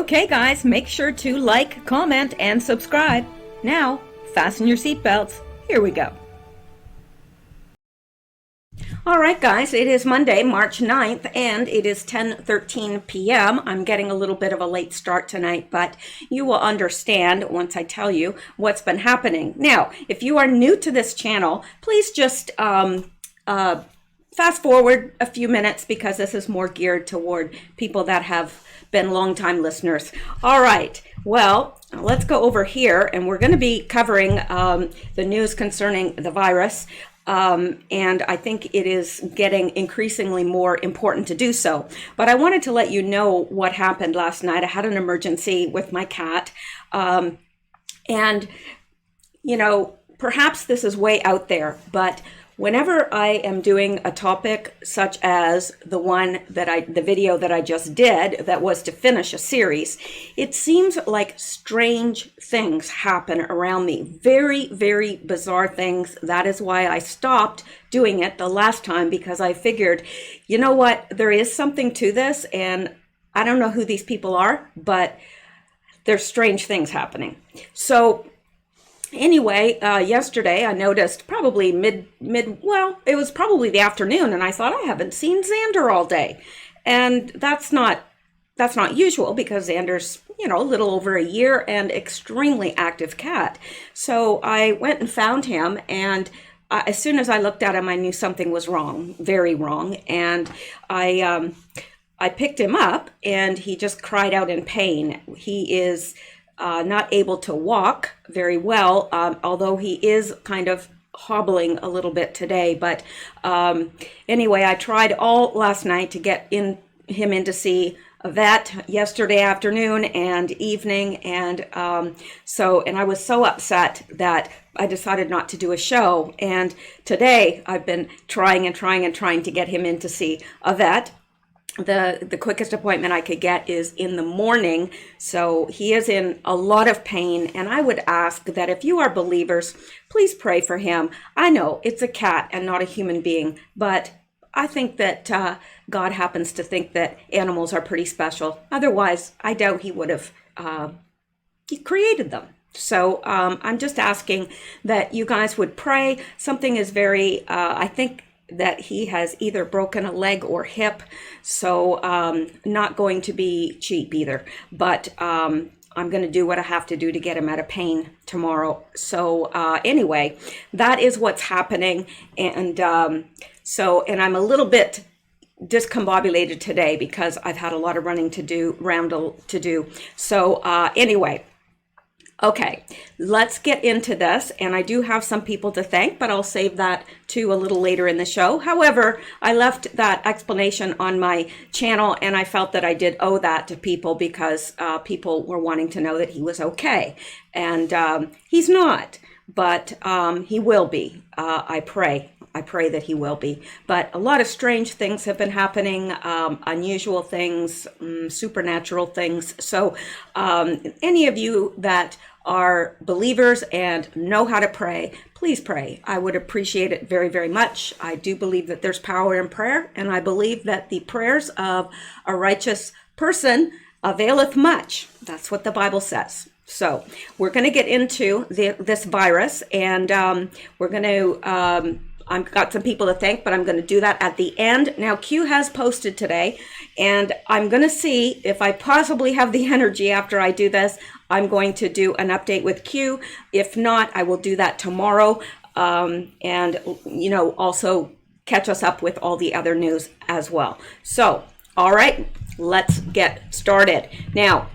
Okay, guys, make sure to like, comment, and subscribe. Now, fasten your seatbelts. Here we go. All right, guys, it is Monday, March 9th, and it is 10:13 p.m. I'm getting a little bit of a late start tonight, but you will understand once I tell you what's been happening. Now, if you are new to this channel, please just fast forward a few minutes because this is more geared toward people that have been longtime listeners. All right, well, let's go over here, and we're going to be covering the news concerning the virus. And I think it is getting increasingly more important to do so. But I wanted to let you know what happened last night. I had an emergency with my cat. And, you know, perhaps this is way out there, but whenever I am doing a topic such as the video that I just did that was to finish a series, it seems like strange things happen around me. Very, very bizarre things. That is why I stopped doing it the last time, because I figured, you know what, there is something to this, and I don't know who these people are, but there's strange things happening. So anyway, yesterday I noticed probably it was probably the afternoon, and I thought, I haven't seen Xander all day. And that's not usual, because Xander's, you know, a little over a year and extremely active cat. So I went and found him, and as soon as I looked at him, I knew something was wrong, very wrong. And I picked him up, and he just cried out in pain. He is not able to walk very well, although he is kind of hobbling a little bit today. But anyway, I tried all last night to get him in to see a vet yesterday afternoon and evening. And and I was so upset that I decided not to do a show. And today I've been trying to get him in to see a vet. The quickest appointment I could get is in the morning. So he is in a lot of pain, and I would ask that if you are believers, please pray for him. I know it's a cat and not a human being, but I think that God happens to think that animals are pretty special. Otherwise, I doubt he would have he created them. So I'm just asking that you guys would pray. Something is very, I think, that he has either broken a leg or hip, so not going to be cheap either, but I'm going to do what I have to do to get him out of pain tomorrow. So anyway, that is what's happening, and and I'm a little bit discombobulated today because I've had a lot of running to do. So anyway. Okay, let's get into this, and I do have some people to thank, but I'll save that to a little later in the show. However, I left that explanation on my channel, and I felt that I did owe that to people because people were wanting to know that he was okay, and he's not, but he will be. I pray that he will be. But a lot of strange things have been happening, unusual things, supernatural things. So any of you that are believers and know how to pray, please pray. I would appreciate it very, very much. I do believe that there's power in prayer, and I believe that the prayers of a righteous person availeth much. That's what the Bible says. So we're going to get into this virus, and we're going to I've got some people to thank, but I'm going to do that at the end. Now, Q has posted today, and I'm going to see if I possibly have the energy after I do this. I'm going to do an update with Q. If not, I will do that tomorrow, and, you know, also catch us up with all the other news as well. So, all right, let's get started. Now,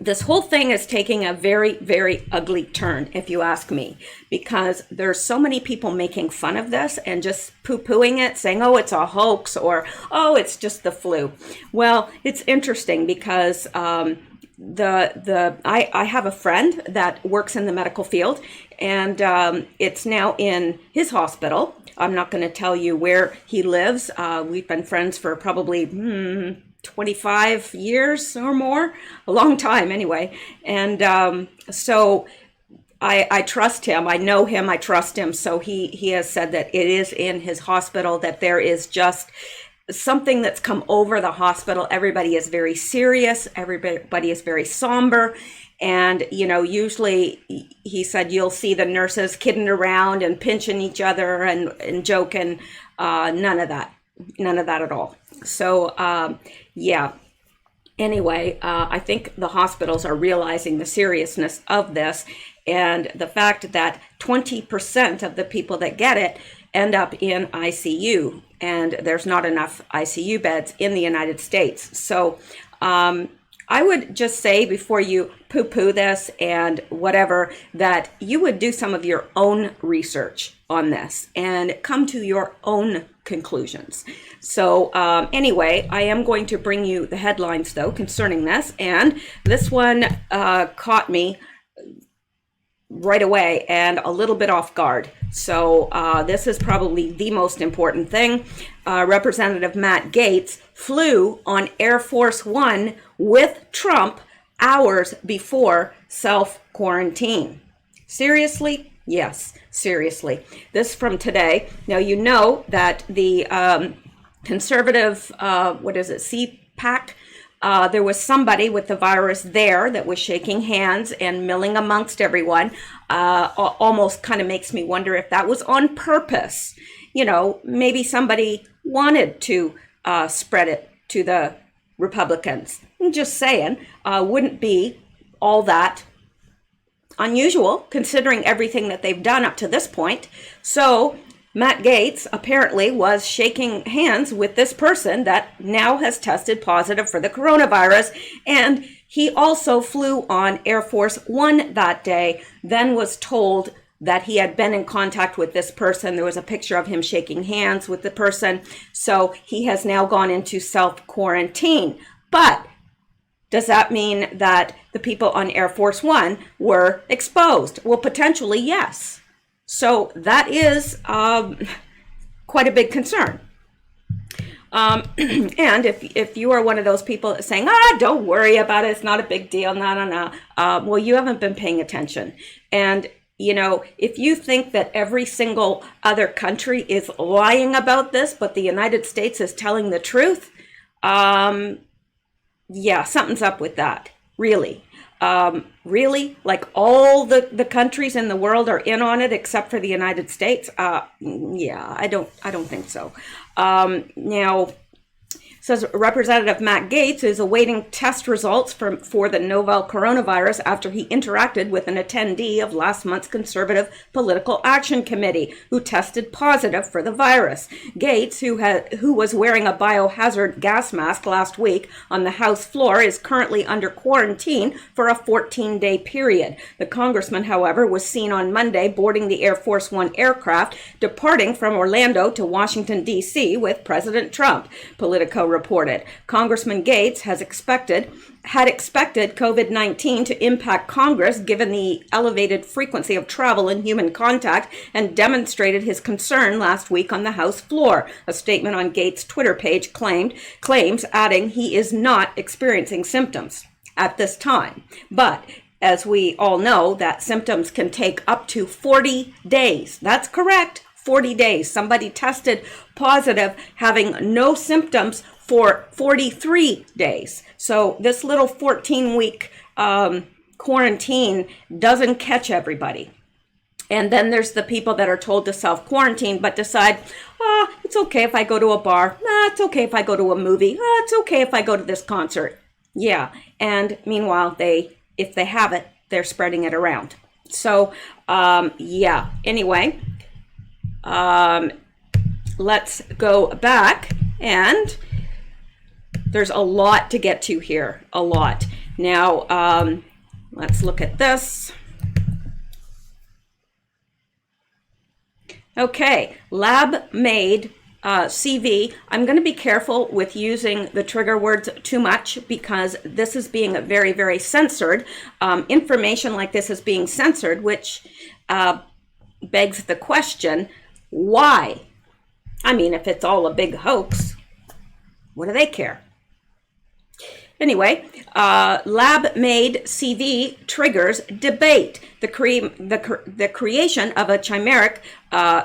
this whole thing is taking a very, very ugly turn, if you ask me, because there's so many people making fun of this and just poo-pooing it, saying, oh, it's a hoax, or, oh, it's just the flu. Well, it's interesting because I have a friend that works in the medical field, and it's now in his hospital. I'm not going to tell you where he lives. We've been friends for probably 25 years or more, a long time anyway. And so I trust him. I know him. I trust him. So he has said that it is in his hospital, that there is just something that's come over the hospital. Everybody is very serious. Everybody is very somber. And, usually he said you'll see the nurses kidding around and pinching each other and joking. None of that. None of that at all. So, yeah. Anyway, I think the hospitals are realizing the seriousness of this and the fact that 20% of the people that get it end up in ICU, and there's not enough ICU beds in the United States. So I would just say, before you poo-poo this and whatever, that you would do some of your own research on this and come to your own conclusions. So anyway, I am going to bring you the headlines, though, concerning this. And this one caught me right away and a little bit off guard. So this is probably the most important thing. Representative Matt Gaetz flew on Air Force One with Trump hours before self-quarantine. Seriously? Yes, seriously. This from today. Now, you know that the conservative, CPAC, there was somebody with the virus there that was shaking hands and milling amongst everyone. Almost kind of makes me wonder if that was on purpose. Maybe somebody wanted to spread it to the Republicans. I'm just saying, wouldn't be all that unusual considering everything that they've done up to this point. So Matt Gaetz apparently was shaking hands with this person that now has tested positive for the coronavirus, and he also flew on Air Force One that day, then was told that he had been in contact with this person. There was a picture of him shaking hands with the person, so he has now gone into self-quarantine. But does that mean that the people on Air Force One were exposed? Well, potentially, yes. So that is quite a big concern. And if you are one of those people saying, don't worry about it, it's not a big deal, no. Well, you haven't been paying attention. And, if you think that every single other country is lying about this, but the United States is telling the truth, yeah, something's up with that, really. Really? Like all the countries in the world are in on it except for the United States? Yeah, I don't think so. Now, says Representative Matt Gaetz is awaiting test results for the novel coronavirus after he interacted with an attendee of last month's Conservative Political Action Committee who tested positive for the virus. Gaetz, who was wearing a biohazard gas mask last week on the House floor, is currently under quarantine for a 14-day period. The congressman, however, was seen on Monday boarding the Air Force One aircraft, departing from Orlando to Washington, D.C. with President Trump. Politico reported. Congressman Gaetz had expected COVID-19 to impact Congress given the elevated frequency of travel and human contact, and demonstrated his concern last week on the House floor. A statement on Gaetz' Twitter page claims, adding he is not experiencing symptoms at this time. But as we all know, that symptoms can take up to 40 days. That's correct. 40 days. Somebody tested positive having no symptoms for 43 days. So this little 14-week quarantine doesn't catch everybody. And then there's the people that are told to self-quarantine but decide, it's okay if I go to a bar. It's okay if I go to a movie. It's okay if I go to this concert. Yeah. And meanwhile, if they have it, they're spreading it around. So, yeah. Anyway, let's go back, and there's a lot to get to here, a lot. Now, let's look at this. Okay, lab-made CV. I'm going to be careful with using the trigger words too much because this is being very, very censored. Information like this is being censored, which begs the question, why? I mean, if it's all a big hoax, what do they care? Anyway, lab-made CV triggers debate. The creation of a chimeric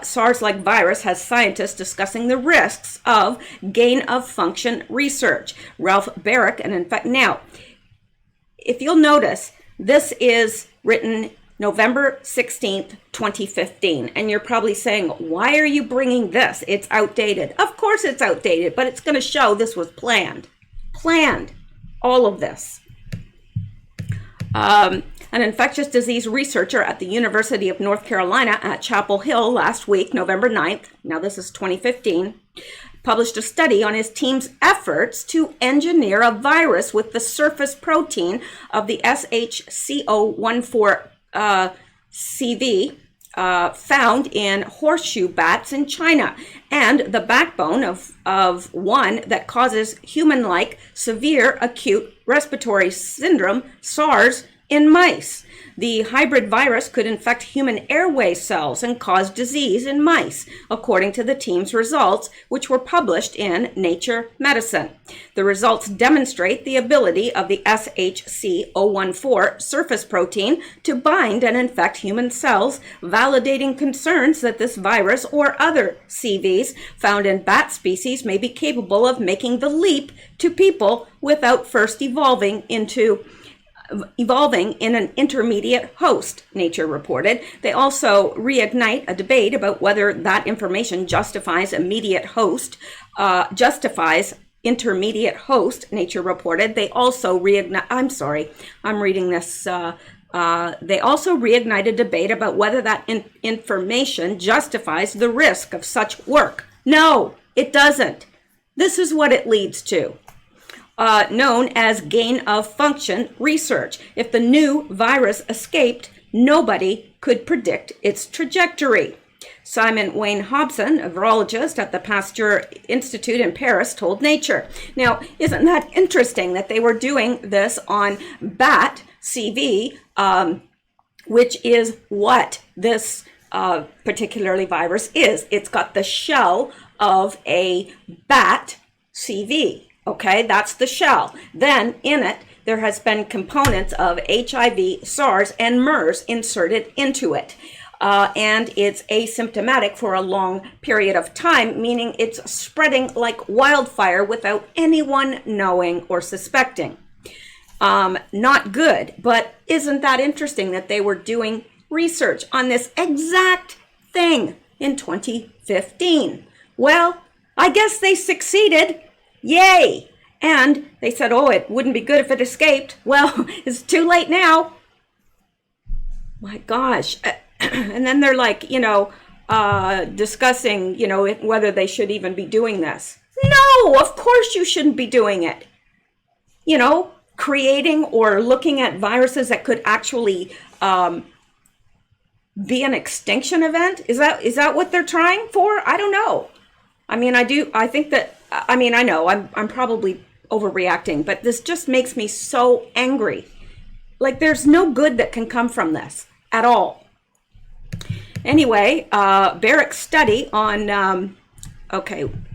SARS-like virus has scientists discussing the risks of gain-of-function research. Ralph Barrick, and in fact, now, if you'll notice, this is written November 16th, 2015. And you're probably saying, why are you bringing this? It's outdated. Of course it's outdated, but it's going to show this was planned. Planned. All of this. An infectious disease researcher at the University of North Carolina at Chapel Hill last week, November 9th, now this is 2015, published a study on his team's efforts to engineer a virus with the surface protein of the SHCO14 CV found in horseshoe bats in China, and the backbone of one that causes human-like severe acute respiratory syndrome, SARS, in mice. The hybrid virus could infect human airway cells and cause disease in mice, according to the team's results, which were published in Nature Medicine. The results demonstrate the ability of the SHC014 surface protein to bind and infect human cells, validating concerns that this virus or other CVs found in bat species may be capable of making the leap to people without first evolving in an intermediate host, Nature reported. They also reignite a debate about whether that information justifies intermediate host, Nature reported. They also they also reignited debate about whether that information justifies the risk of such work. No, it doesn't. This is what it leads to. Known as gain-of-function research. If the new virus escaped, nobody could predict its trajectory. Simon Wayne Hobson, a virologist at the Pasteur Institute in Paris, told Nature. Now, isn't that interesting that they were doing this on bat CV, which is what this particularly virus is. It's got the shell of a bat CV. Okay, that's the shell. Then in it, there has been components of HIV, SARS, and MERS inserted into it. And it's asymptomatic for a long period of time, meaning it's spreading like wildfire without anyone knowing or suspecting. Not good, but isn't that interesting that they were doing research on this exact thing in 2015? Well, I guess they succeeded. Yay! And they said, oh, it wouldn't be good if it escaped. Well, it's too late now. My gosh. And then they're like, discussing, whether they should even be doing this. No, of course you shouldn't be doing it. Creating or looking at viruses that could actually be an extinction event. Is that what they're trying for? I don't know. I know I'm probably overreacting, but this just makes me so angry. Like there's no good that can come from this at all. Anyway, Barrick's study on,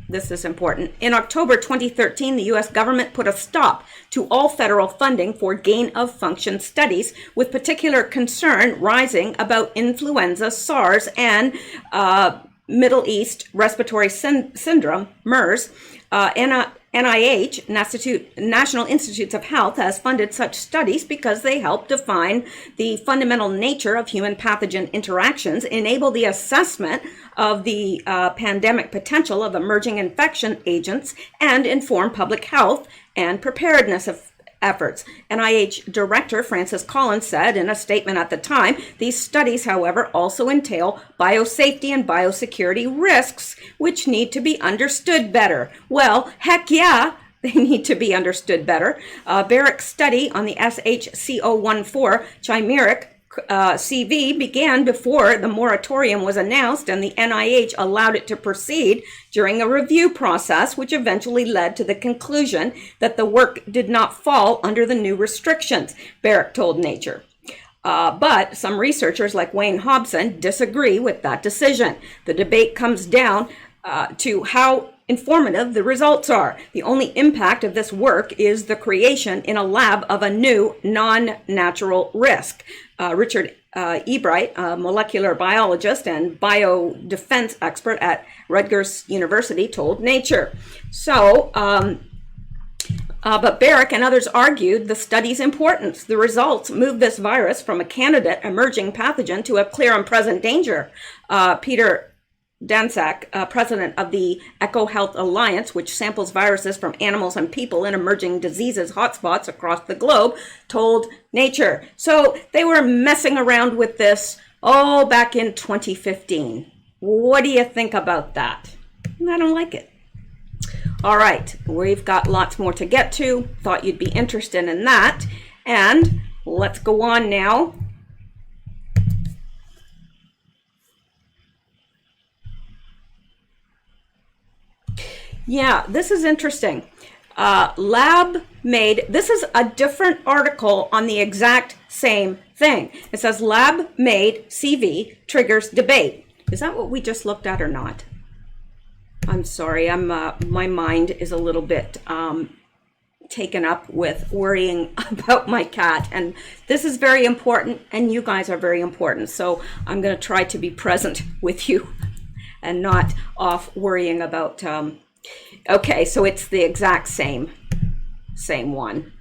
this is important. In October 2013, the U.S. government put a stop to all federal funding for gain-of-function studies, with particular concern rising about influenza, SARS, and Middle East Respiratory Syndrome, MERS. NIH, National Institutes of Health, has funded such studies because they help define the fundamental nature of human pathogen interactions, enable the assessment of the pandemic potential of emerging infection agents, and inform public health and preparedness of efforts. NIH Director Francis Collins said in a statement at the time, these studies, however, also entail biosafety and biosecurity risks, which need to be understood better. Well, heck yeah, they need to be understood better. Barrick's study on the SHC014 chimeric CV began before the moratorium was announced, and the NIH allowed it to proceed during a review process, which eventually led to the conclusion that the work did not fall under the new restrictions, Barrick told Nature. But some researchers like Wayne Hobson disagree with that decision. The debate comes down to how informative the results are. The only impact of this work is the creation in a lab of a new non-natural risk. Richard Ebright, a molecular biologist and biodefense expert at Rutgers University, told Nature. So, but Barrick and others argued the study's importance. The results moved this virus from a candidate emerging pathogen to a clear and present danger. Peter Danczak, president of the EcoHealth Alliance, which samples viruses from animals and people in emerging diseases hotspots across the globe, told Nature. So they were messing around with this back in 2015. What do you think about that? I don't like it. All right, we've got lots more to get to. Thought you'd be interested in that. And let's go on now. Yeah, this is interesting. Lab made, this is a different article on the exact same thing. It says lab made CV triggers debate. Is that what we just looked at or not? I'm sorry, my mind is a little bit taken up with worrying about my cat, and this is very important, and you guys are very important, so I'm going to try to be present with you and not off worrying about okay, so it's the exact same one,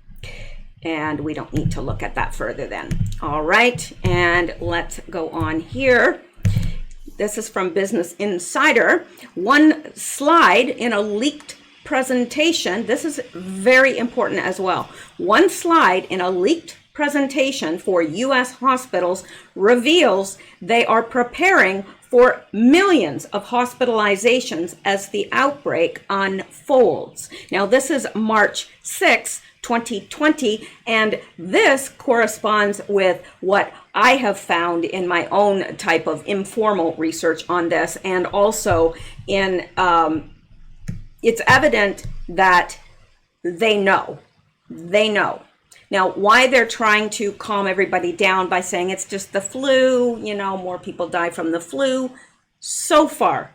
and we don't need to look at that further then. All right, and let's go on here. This is from Business Insider. One slide in a leaked presentation. This is very important as well. One slide in a leaked presentation for U.S. hospitals reveals they are preparing for millions of hospitalizations as the outbreak unfolds. Now, this is March 6, 2020, and this corresponds with what I have found in my own type of informal research on this, and also in it's evident that they know. Now, why they're trying to calm everybody down by saying it's just the flu, more people die from the flu. So far.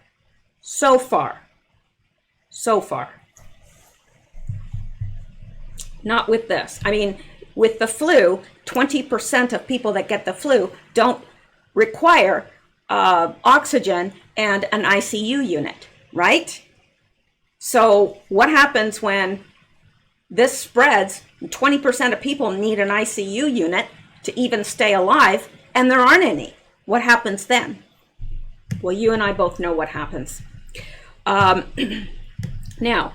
Not with this. I mean, with the flu, 20% of people that get the flu don't require oxygen and an ICU unit, right? So what happens when this spreads? 20% of people need an ICU unit to even stay alive, and there aren't any. What happens then? Well, you and I both know what happens. Now,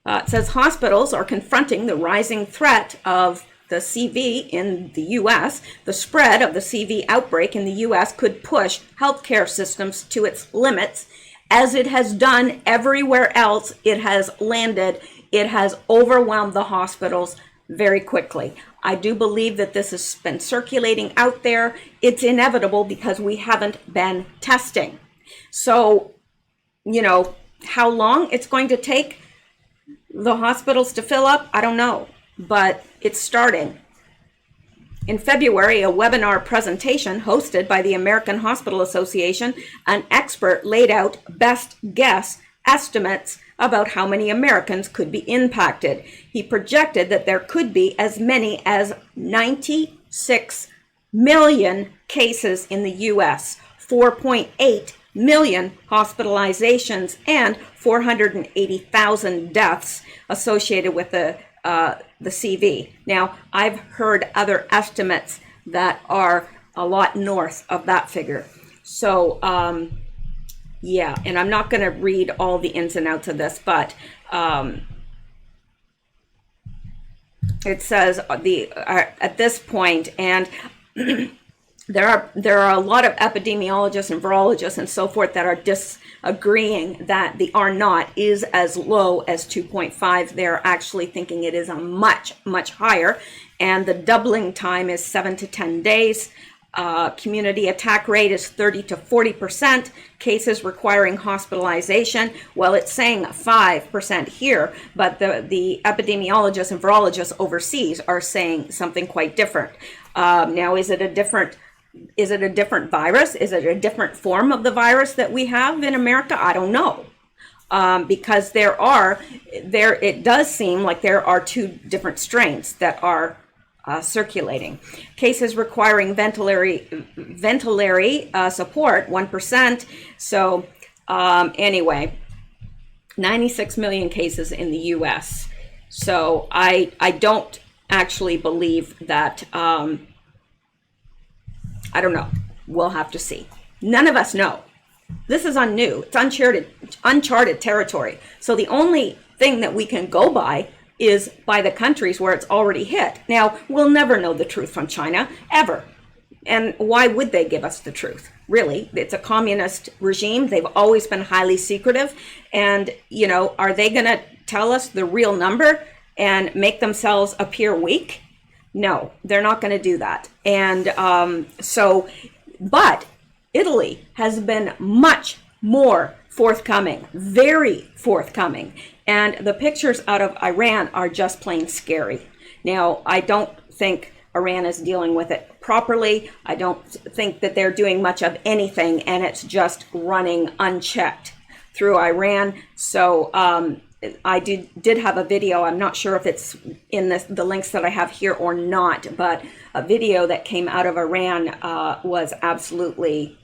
it says hospitals are confronting the rising threat of the CV in the U.S. The spread of the CV outbreak in the U.S. could push healthcare systems to its limits, as it has done everywhere else it has landed. It has overwhelmed the hospitals very quickly. I do believe that this has been circulating out there. It's inevitable because we haven't been testing. So, how long it's going to take the hospitals to fill up, I don't know, but it's starting. In February, a webinar presentation hosted by the American Hospital Association, an expert laid out best guess estimates about how many Americans could be impacted. He projected that there could be as many as 96 million cases in the U.S., 4.8 million hospitalizations, and 480,000 deaths associated with the CV. Now, I've heard other estimates that are a lot north of that figure. So, yeah, and I'm not going to read all the ins and outs of this, but it says at this point, and there are a lot of epidemiologists and virologists and so forth that are disagreeing that the R naught is as low as 2.5. They're actually thinking it is a much higher, and the doubling time is 7 to 10 days. Community attack rate is 30 to 40%. Cases requiring hospitalization, well, it's saying 5% here, but the epidemiologists and virologists overseas are saying something quite different. Now, is it a different virus? Is it a different form of the virus that we have in America? I don't know. because it does seem like there are two different strains that are circulating. Cases requiring ventilatory support, 1%. So anyway, 96 million cases in the US. So I don't actually believe that, I don't know. We'll have to see. None of us know. This is new. It's uncharted territory. So the only thing that we can go by is by the countries where it's already hit. Now, we'll never know the truth from China, ever. And why would they give us the truth? Really, it's a communist regime. They've always been highly secretive. And, you know, are they going to tell us the real number and make themselves appear weak? No, they're not going to do that. And but Italy has been much more forthcoming, very forthcoming. And the pictures out of Iran are just plain scary. Now, I don't think Iran is dealing with it properly. I don't think that they're doing much of anything, and it's just running unchecked through Iran. So I did have a video. I'm not sure if it's in the links that I have here or not, but a video that came out of Iran was absolutely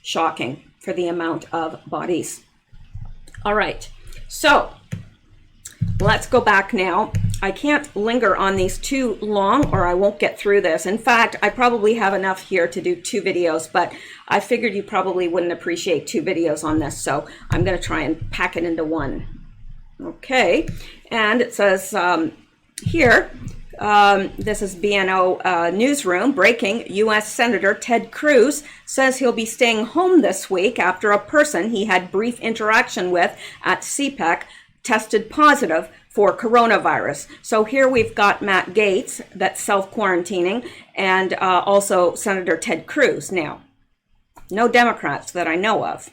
shocking for the amount of bodies. All right, so let's go back now. I can't linger on these too long or I won't get through this. In fact, I probably have enough here to do 2 videos, but I figured you probably wouldn't appreciate 2 videos on this, so I'm going to try and pack it into one. Okay, and it says here, this is BNO Newsroom, breaking: U.S. Senator Ted Cruz says he'll be staying home this week after a person he had brief interaction with at CPEC tested positive for coronavirus. So here we've got Matt Gaetz, that's self-quarantining, and also Senator Ted Cruz. Now, no Democrats that I know of.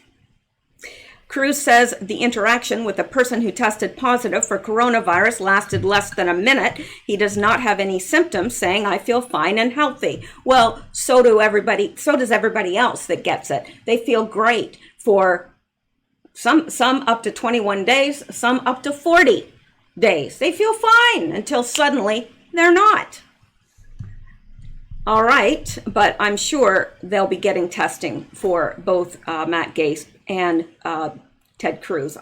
Cruz says the interaction with a person who tested positive for coronavirus lasted less than a minute. He does not have any symptoms, saying, "I feel fine and healthy." Well, so does everybody else that gets it. They feel great for some up to 21 days, some up to 40 days. They feel fine until suddenly they're not. All right, but I'm sure they'll be getting testing for both Matt Gaetz and Ted Cruz.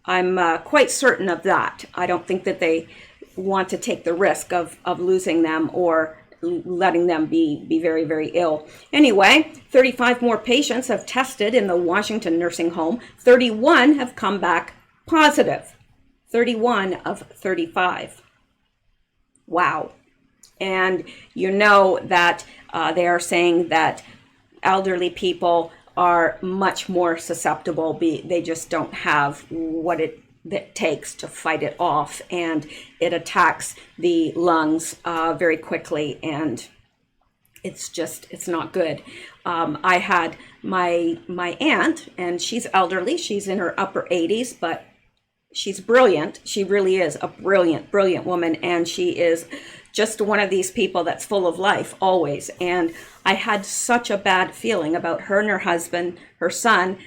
I'm quite certain of that. I don't think that they want to take the risk of losing them or letting them be very, very ill. Anyway, 35 more patients have tested in the Washington nursing home. 31 have come back positive. 31 of 35. Wow. And you know that they are saying that elderly people are much more susceptible. They just don't have what it takes to fight it off, and it attacks the lungs very quickly, and it's not good. I had my aunt, and she's elderly. She's in her upper 80s, but she's brilliant. She really is a brilliant woman, and she is just one of these people that's full of life always. And I had such a bad feeling about her and her husband, her son,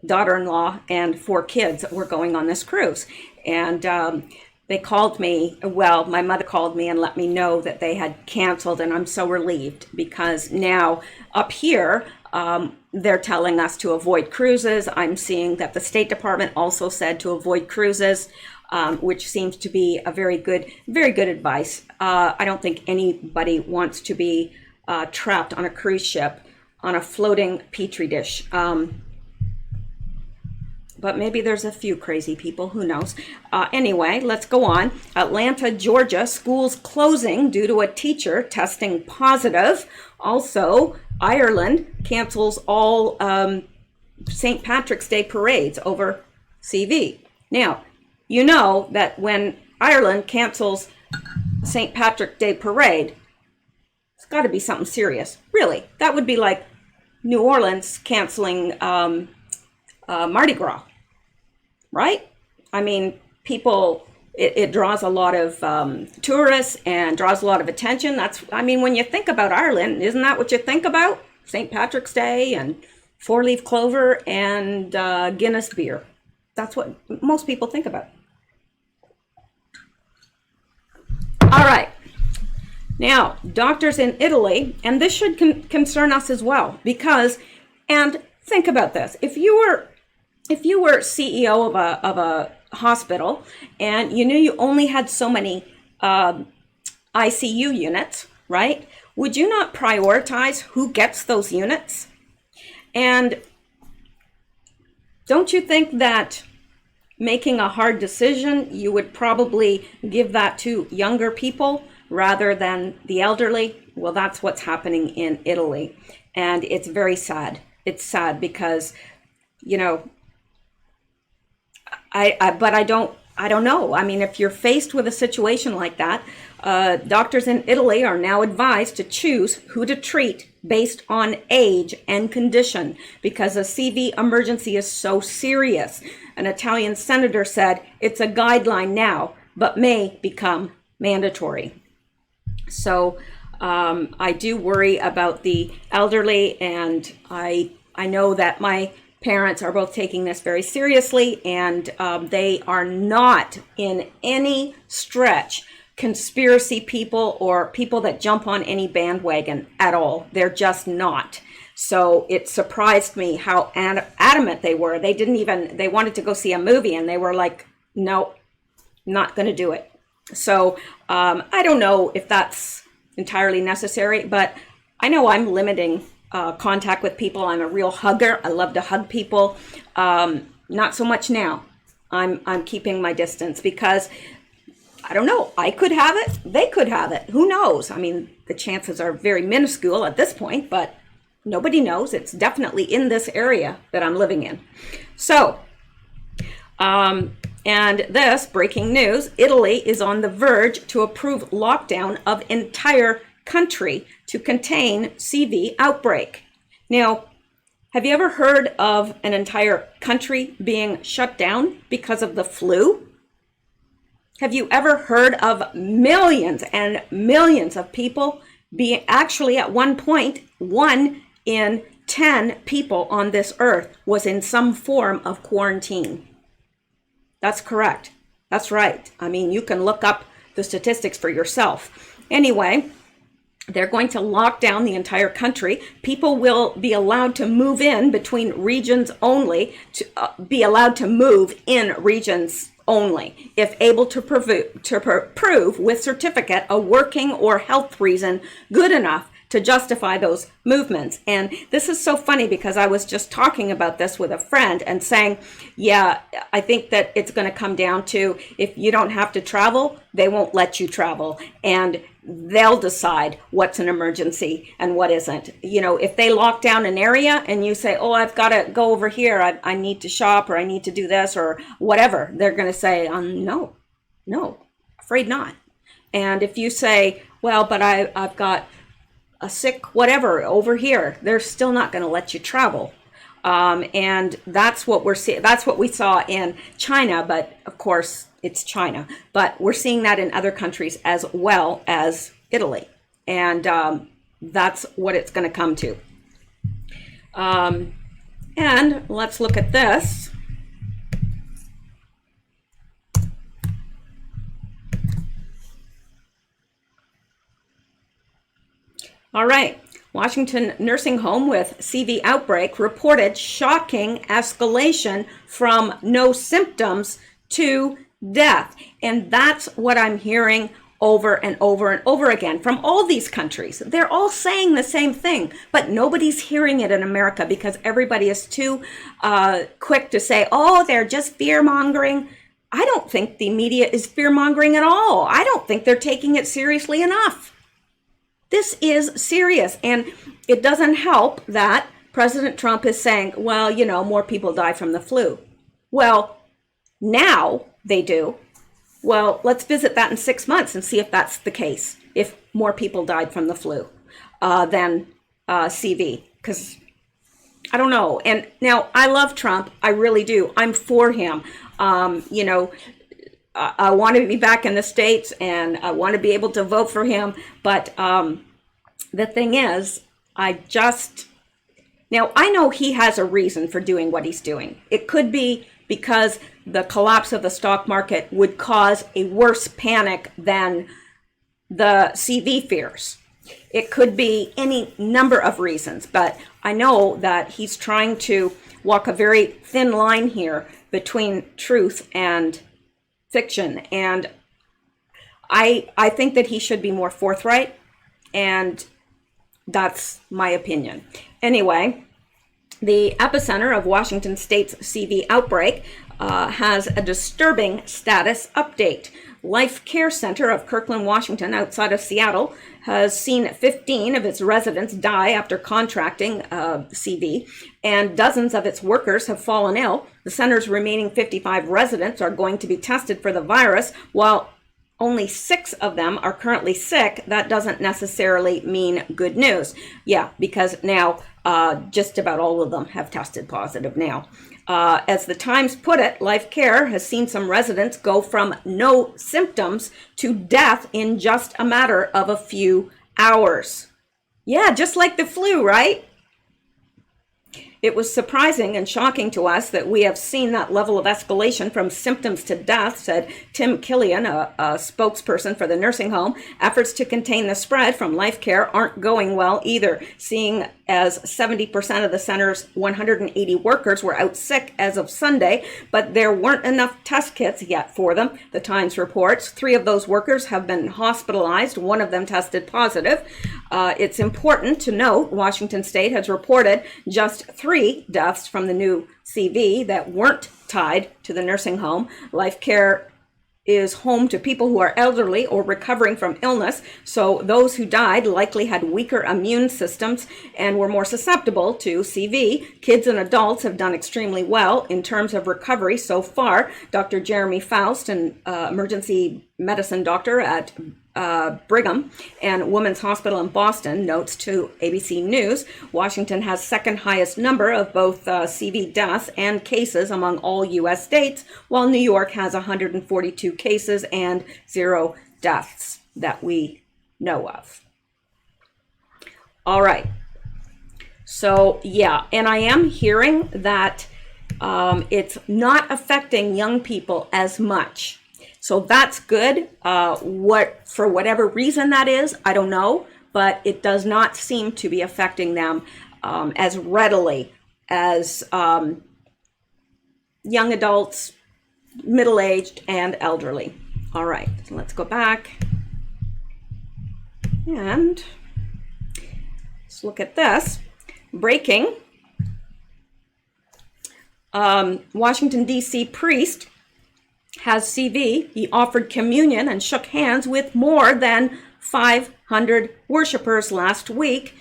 daughter-in-law, and 4 kids that were going on this cruise. And they called me, well, my mother called me and let me know that they had canceled, and I'm so relieved, because now up here, they're telling us to avoid cruises. I'm seeing that the State Department also said to avoid cruises, which seems to be a very good advice. I don't think anybody wants to be trapped on a cruise ship on a floating petri dish. But maybe there's a few crazy people, who knows. Anyway, let's go on. Atlanta, Georgia, schools closing due to a teacher testing positive. Also, Ireland cancels all St. Patrick's Day parades over CV. Now, you know that when Ireland cancels St. Patrick's Day parade, it's got to be something serious. Really, that would be like New Orleans canceling Mardi Gras, right? I mean, people, it draws a lot of tourists and draws a lot of attention. When you think about Ireland, isn't that what you think about? St. Patrick's Day and four-leaf clover and Guinness beer. That's what most people think about. All right. Now, doctors in Italy, and this should concern us as well, because, and think about this, if you were CEO of a hospital and you knew you only had so many ICU units, right? Would you not prioritize who gets those units? And don't you think that making a hard decision, you would probably give that to younger people rather than the elderly? Well, that's what's happening in Italy. And it's very sad. It's sad because, you know, but I don't know. I mean, if you're faced with a situation like that, doctors in Italy are now advised to choose who to treat based on age and condition because a CV emergency is so serious. An Italian senator said it's a guideline now, but may become mandatory. So I do worry about the elderly, and I know that my parents are both taking this very seriously, and they are not in any stretch conspiracy people or people that jump on any bandwagon at all. They're just not. So it surprised me how adamant they were. They wanted to go see a movie and they were like, no, not going to do it. So I don't know if that's entirely necessary, but I know I'm limiting contact with people. I'm a real hugger. I love to hug people. Not so much now. I'm keeping my distance because I don't know. I could have it. They could have it. Who knows? I mean, the chances are very minuscule at this point, but nobody knows. It's definitely in this area that I'm living in. So, and this breaking news, Italy is on the verge to approve lockdown of entire country to contain CV outbreak. Now, have you ever heard of an entire country being shut down because of the flu? Have you ever heard of millions and millions of people being actually at one point, 1 in 10 people on this earth was in some form of quarantine? That's correct. That's right. I mean, you can look up the statistics for yourself. Anyway, they're going to lock down the entire country. People will be allowed to move in between regions only, to be allowed to move in regions only, if able to prove with certificate a working or health reason good enough to justify those movements. And this is so funny because I was just talking about this with a friend and saying, yeah, I think that it's going to come down to if you don't have to travel, they won't let you travel. And they'll decide what's an emergency and what isn't. You know, if they lock down an area and you say, oh, I've got to go over here, I need to shop or I need to do this or whatever, they're going to say, no, afraid not. And if you say, well, but I've got a sick whatever over here, they're still not going to let you travel. And that's what we're seeing. That's what we saw in China, but of course it's China. But we're seeing that in other countries as well as Italy, and that's what it's going to come to. And let's look at this. All right. Washington nursing home with CV outbreak reported shocking escalation from no symptoms to death. And that's what I'm hearing over and over and over again from all these countries. They're all saying the same thing, but nobody's hearing it in America because everybody is too quick to say, oh, they're just fear-mongering. I don't think the media is fear-mongering at all. I don't think they're taking it seriously enough. This is serious, and it doesn't help that President Trump is saying, well, you know, more people die from the flu. Well, now they do. Well, let's visit that in 6 months and see if that's the case, if more people died from the flu than CV, because I don't know. And now I love Trump. I really do. I'm for him. You know, I want to be back in the States and I want to be able to vote for him. But the thing is, now Now, I know he has a reason for doing what he's doing. It could be because the collapse of the stock market would cause a worse panic than the CV fears. It could be any number of reasons, but I know that he's trying to walk a very thin line here between truth and fiction. And I think that he should be more forthright, and that's my opinion. Anyway, the epicenter of Washington State's CV outbreak has a disturbing status update. Life Care Center of Kirkland, Washington, outside of Seattle, has seen 15 of its residents die after contracting CV, and dozens of its workers have fallen ill. The center's remaining 55 residents are going to be tested for the virus, while only 6 of them are currently sick. That doesn't necessarily mean good news. Yeah, because now just about all of them have tested positive now. As the Times put it, Life Care has seen some residents go from no symptoms to death in just a matter of a few hours. Yeah, just like the flu, right? It was surprising and shocking to us that we have seen that level of escalation from symptoms to death, said Tim Killian, a spokesperson for the nursing home. Efforts to contain the spread from Life Care aren't going well either, seeing as 70% of the center's 180 workers were out sick as of Sunday, but there weren't enough test kits yet for them, the Times reports. 3 of those workers have been hospitalized. 1 of them tested positive. It's important to note Washington State has reported just 3 deaths from the new CV that weren't tied to the nursing home. Life Care is home to people who are elderly or recovering from illness, so those who died likely had weaker immune systems and were more susceptible to CV. Kids and adults have done extremely well in terms of recovery so far. Dr. Jeremy Faust, an emergency medicine doctor at Brigham and Women's Hospital in Boston, notes to ABC News, Washington has second highest number of both CV deaths and cases among all U.S. states, while New York has 142 cases and 0 deaths that we know of. All right. So, yeah, and I am hearing that it's not affecting young people as much. So that's good. For whatever reason that is, I don't know, but it does not seem to be affecting them as readily as young adults, middle-aged, and elderly. All right, so let's go back and let's look at this. Breaking. Washington, D.C. priest has CV. He offered communion and shook hands with more than 500 worshipers last week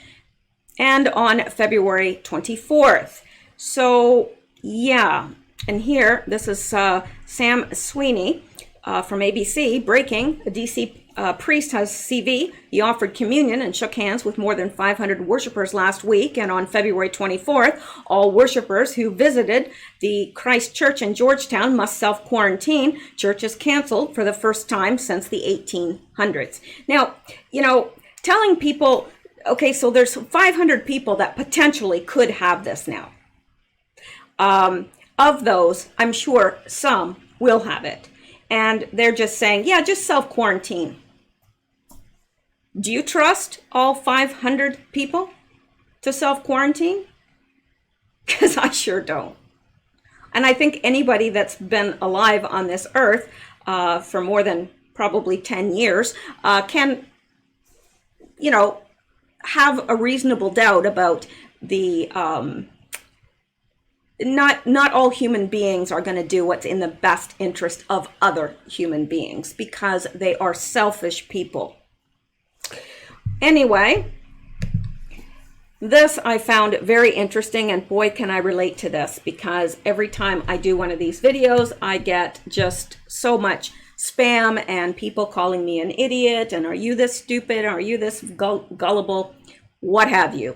and on February 24th. So, yeah. And here, this is Sam Sweeney from ABC. Breaking, a DC priest has CV. He offered communion and shook hands with more than 500 worshipers last week. And on February 24th, all worshipers who visited the Christ Church in Georgetown must self-quarantine. Church is canceled for the first time since the 1800s. Now, telling people, okay, so there's 500 people that potentially could have this now. Of those, I'm sure some will have it. And they're just saying, yeah, just self-quarantine. Do you trust all 500 people to self-quarantine? Because I sure don't. And I think anybody that's been alive on this earth for more than probably 10 years can, have a reasonable doubt about the... Not all human beings are going to do what's in the best interest of other human beings because they are selfish people. Anyway, this I found very interesting, and boy, can I relate to this, because every time I do one of these videos, I get just so much spam and people calling me an idiot, and are you this stupid, are you this gullible, what have you.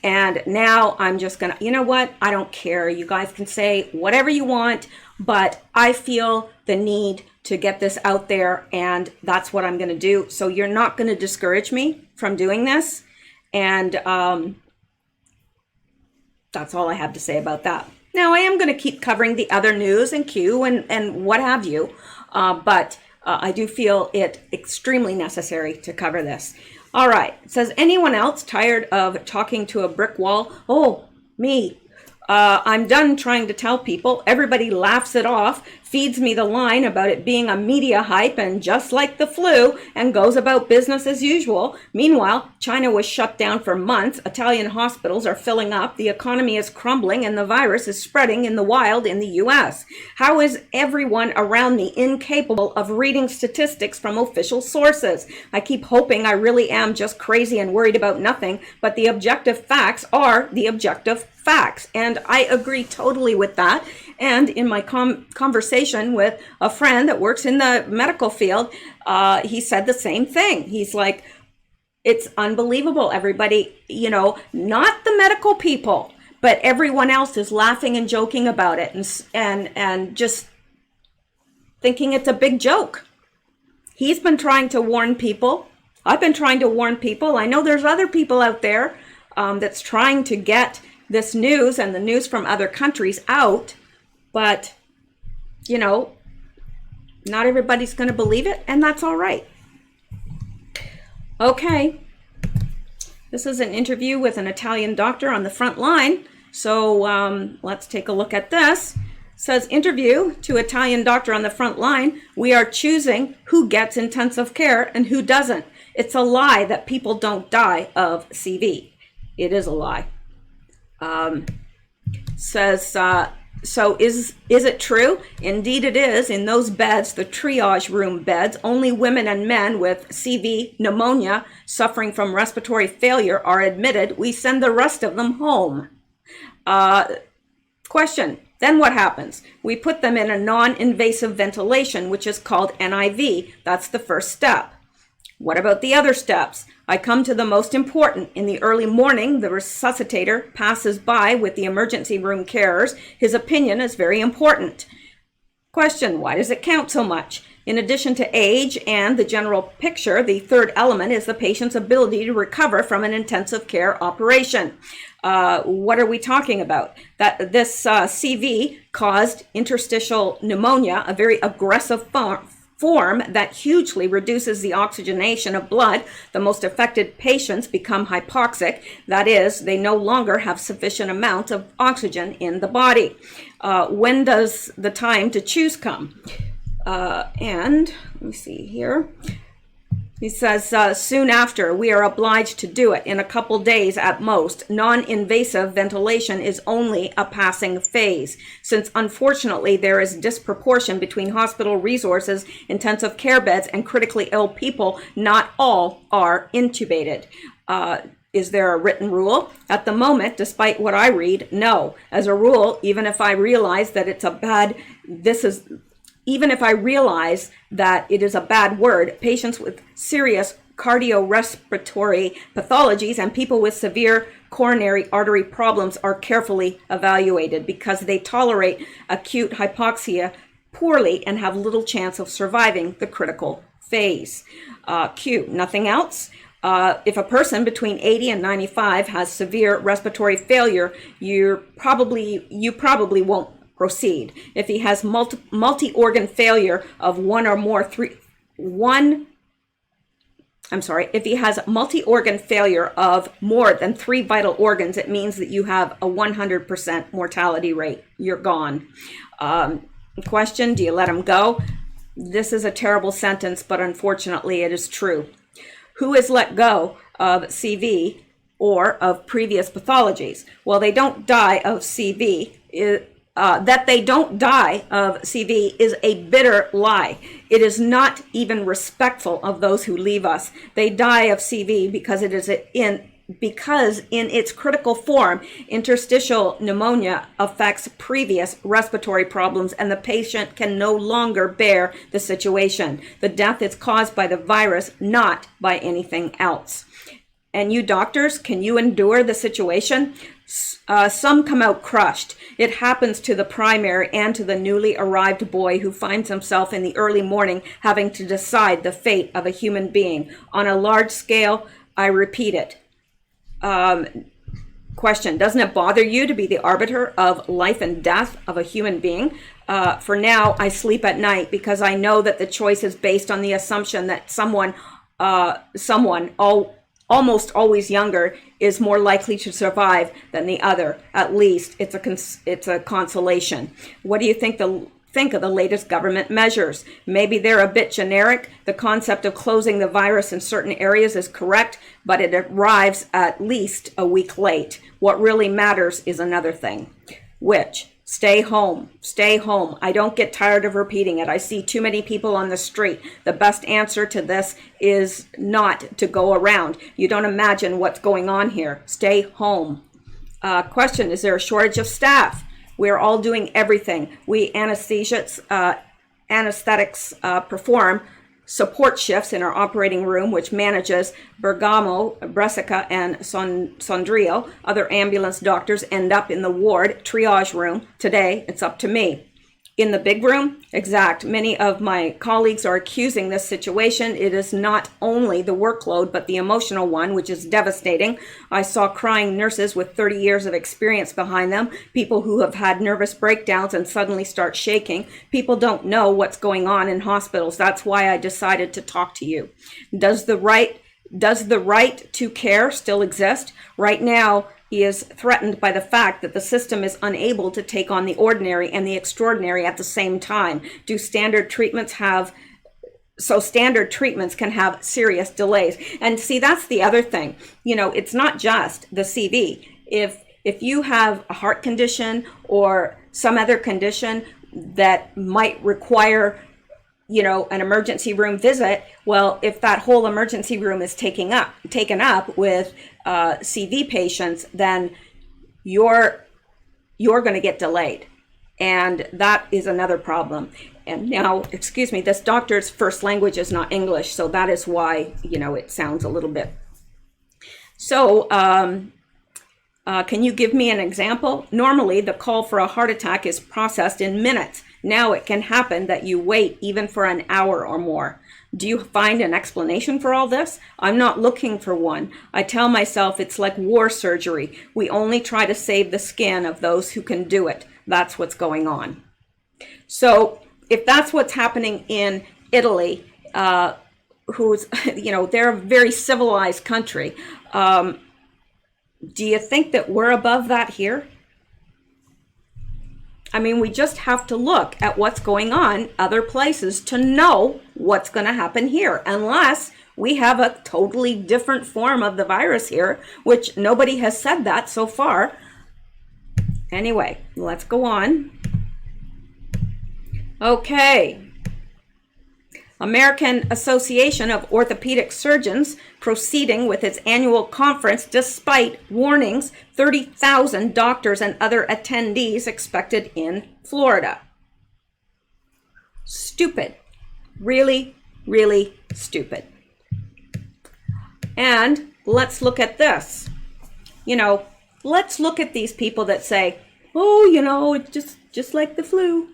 And now I'm just gonna, you know what? I don't care. You guys can say whatever you want, but I feel the need to get this out there, and that's what I'm gonna do. So you're not gonna discourage me from doing this. And That's all I have to say about that. Now, I am going to keep covering the other news and Q and what have you, but I do feel it extremely necessary to cover this. All right. It says, anyone else tired of talking to a brick wall? Oh, me. I'm done trying to tell people. Everybody laughs it off, feeds me the line about it being a media hype and just like the flu, and goes about business as usual. Meanwhile, China was shut down for months. Italian hospitals are filling up. The economy is crumbling and the virus is spreading in the wild in the US. How is everyone around me incapable of reading statistics from official sources? I keep hoping I really am just crazy and worried about nothing, but the objective facts are the objective facts. And I agree totally with that. And in my conversation with a friend that works in the medical field, he said the same thing. He's like, it's unbelievable. Everybody, not the medical people, but everyone else is laughing and joking about it and just thinking it's a big joke. He's been trying to warn people. I've been trying to warn people. I know there's other people out there that's trying to get this news and the news from other countries out, but not everybody's going to believe it, and that's all right. Okay, this is an interview with an Italian doctor on the front line, so let's take a look at this. It says, interview to Italian doctor on the front line. We are choosing who gets intensive care and who doesn't. It's a lie that people don't die of CV. It is a lie. Says, so is it true? Indeed it is. In those beds, the triage room beds, only women and men with CV, pneumonia, suffering from respiratory failure are admitted. We send the rest of them home. Question, then what happens? We put them in a non-invasive ventilation, which is called NIV. That's the first step. What about the other steps? I come to the most important. In the early morning, the resuscitator passes by with the emergency room carers. His opinion is very important. Question, why does it count so much? In addition to age and the general picture, the third element is the patient's ability to recover from an intensive care operation. What are we talking about? That this CV caused interstitial pneumonia, a very aggressive form that hugely reduces the oxygenation of blood. The most affected patients become hypoxic. That is, they no longer have sufficient amounts of oxygen in the body. When does the time to choose come? And let me see here. He says, soon after, we are obliged to do it in a couple days at most. Non-invasive ventilation is only a passing phase. Since unfortunately there is disproportion between hospital resources, intensive care beds, and critically ill people, not all are intubated. Is there a written rule? At the moment, despite what I read, no. As a rule, even if I realize that it is a bad word, patients with serious cardiorespiratory pathologies and people with severe coronary artery problems are carefully evaluated because they tolerate acute hypoxia poorly and have little chance of surviving the critical phase. Q, nothing else? If a person between 80 and 95 has severe respiratory failure, you probably won't proceed. If he has multi-organ failure of if he has multi-organ failure of more than 3 vital organs, it means that you have a 100% mortality rate. You're gone. Question, do you let him go? This is a terrible sentence, but unfortunately it is true. Who is let go of CV or of previous pathologies? Well, they don't die of CV. That they don't die of CV is a bitter lie. It is not even respectful of those who leave us. They die of CV because in its critical form, interstitial pneumonia affects previous respiratory problems and the patient can no longer bear the situation. The death is caused by the virus, not by anything else. And you doctors, can you endure the situation? Some come out crushed. It happens to the primary and to the newly arrived boy who finds himself in the early morning having to decide the fate of a human being. On a large scale, I repeat it. Question, doesn't it bother you to be the arbiter of life and death of a human being? For now, I sleep at night because I know that the choice is based on the assumption that someone almost always younger is more likely to survive than the other. At least it's a consolation. What do you think of the latest government measures? Maybe they're a bit generic. The concept of closing the virus in certain areas is correct, but it arrives at least a week late. What really matters is another thing, which stay home, stay home. I don't get tired of repeating it. I see too many people on the street. The best answer to this is not to go around. You don't imagine what's going on here. Stay home. Question, is there a shortage of staff? We're all doing everything. We anesthetics perform support shifts in our operating room, which manages Bergamo, Brescia, and Sondrio. Other ambulance doctors end up in the ward triage room. Today, it's up to me. In the big room, exact. Many of my colleagues are accusing this situation. It is not only the workload, but the emotional one, which is devastating. I saw crying nurses with 30 years of experience behind them, people who have had nervous breakdowns and suddenly start shaking. People don't know what's going on in hospitals. That's why I decided to talk to you. Does the right to care still exist? Right now, he is threatened by the fact that the system is unable to take on the ordinary and the extraordinary at the same time. Standard treatments can have serious delays. And see, that's the other thing. You know, it's not just the CV. If you have a heart condition or some other condition that might require, you know, an emergency room visit, well, if that whole emergency room is taken up with CV patients, then you're going to get delayed, and that is another problem. And now, excuse me, this doctor's first language is not English, so that is why, you know, it sounds a little bit. So can you give me an example? Normally, the call for a heart attack is processed in minutes. Now it can happen that you wait even for an hour or more. Do you find an explanation for all this? I'm not looking for one. I tell myself it's like war surgery. We only try to save the skin of those who can do it. That's what's going on. So if that's what's happening in Italy, who's, you know, they're a very civilized country. Do you think that we're above that here? I mean, we just have to look at what's going on other places to know what's going to happen here, unless we have a totally different form of the virus here, which nobody has said that so far. Anyway, let's go on. Okay. American Association of Orthopedic Surgeons proceeding with its annual conference despite warnings, 30,000 doctors and other attendees expected in Florida. Stupid. Really, really stupid. And let's look at this. You know, let's look at these people that say, oh, you know, it's just like the flu.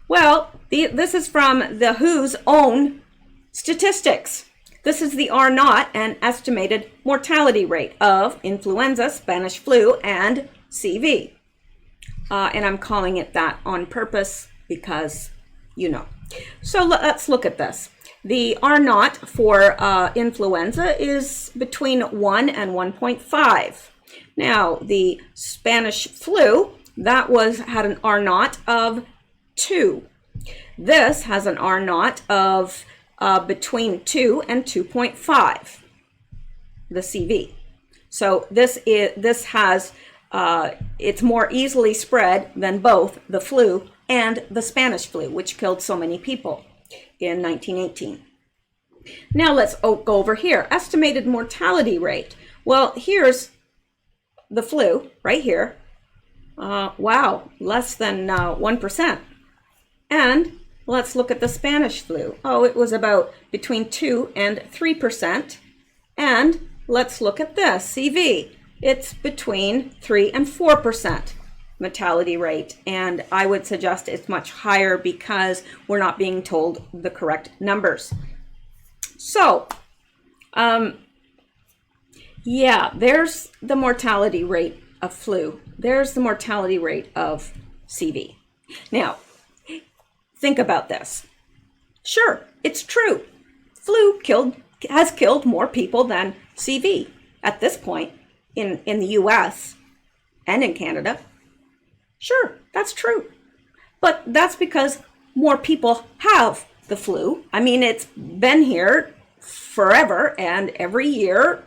Well, this is from the WHO's own statistics. This is the R0 and estimated mortality rate of influenza, Spanish flu, and CV. And I'm calling it that on purpose because, you know. So let's look at this. The R0 for influenza is between 1 and 1.5. Now, the Spanish flu, that had an R0 of 2. This has an R0 of between 2 and 2.5, the CV. So this has, it's more easily spread than both the flu and the Spanish flu, which killed so many people in 1918. Now let's go over here. Estimated mortality rate. Well, here's the flu right here. Wow, less than 1%. And let's look at the Spanish flu. Oh, it was about between 2 and 3%. And let's look at this, CV. It's between 3 and 4% mortality rate. And I would suggest it's much higher because we're not being told the correct numbers. So, Yeah, there's the mortality rate of flu. There's the mortality rate of CV. Now, think about this. Sure, it's true. Flu has killed more people than CV at this point in the US and in Canada. Sure, that's true. But that's because more people have the flu. I mean, it's been here forever, and every year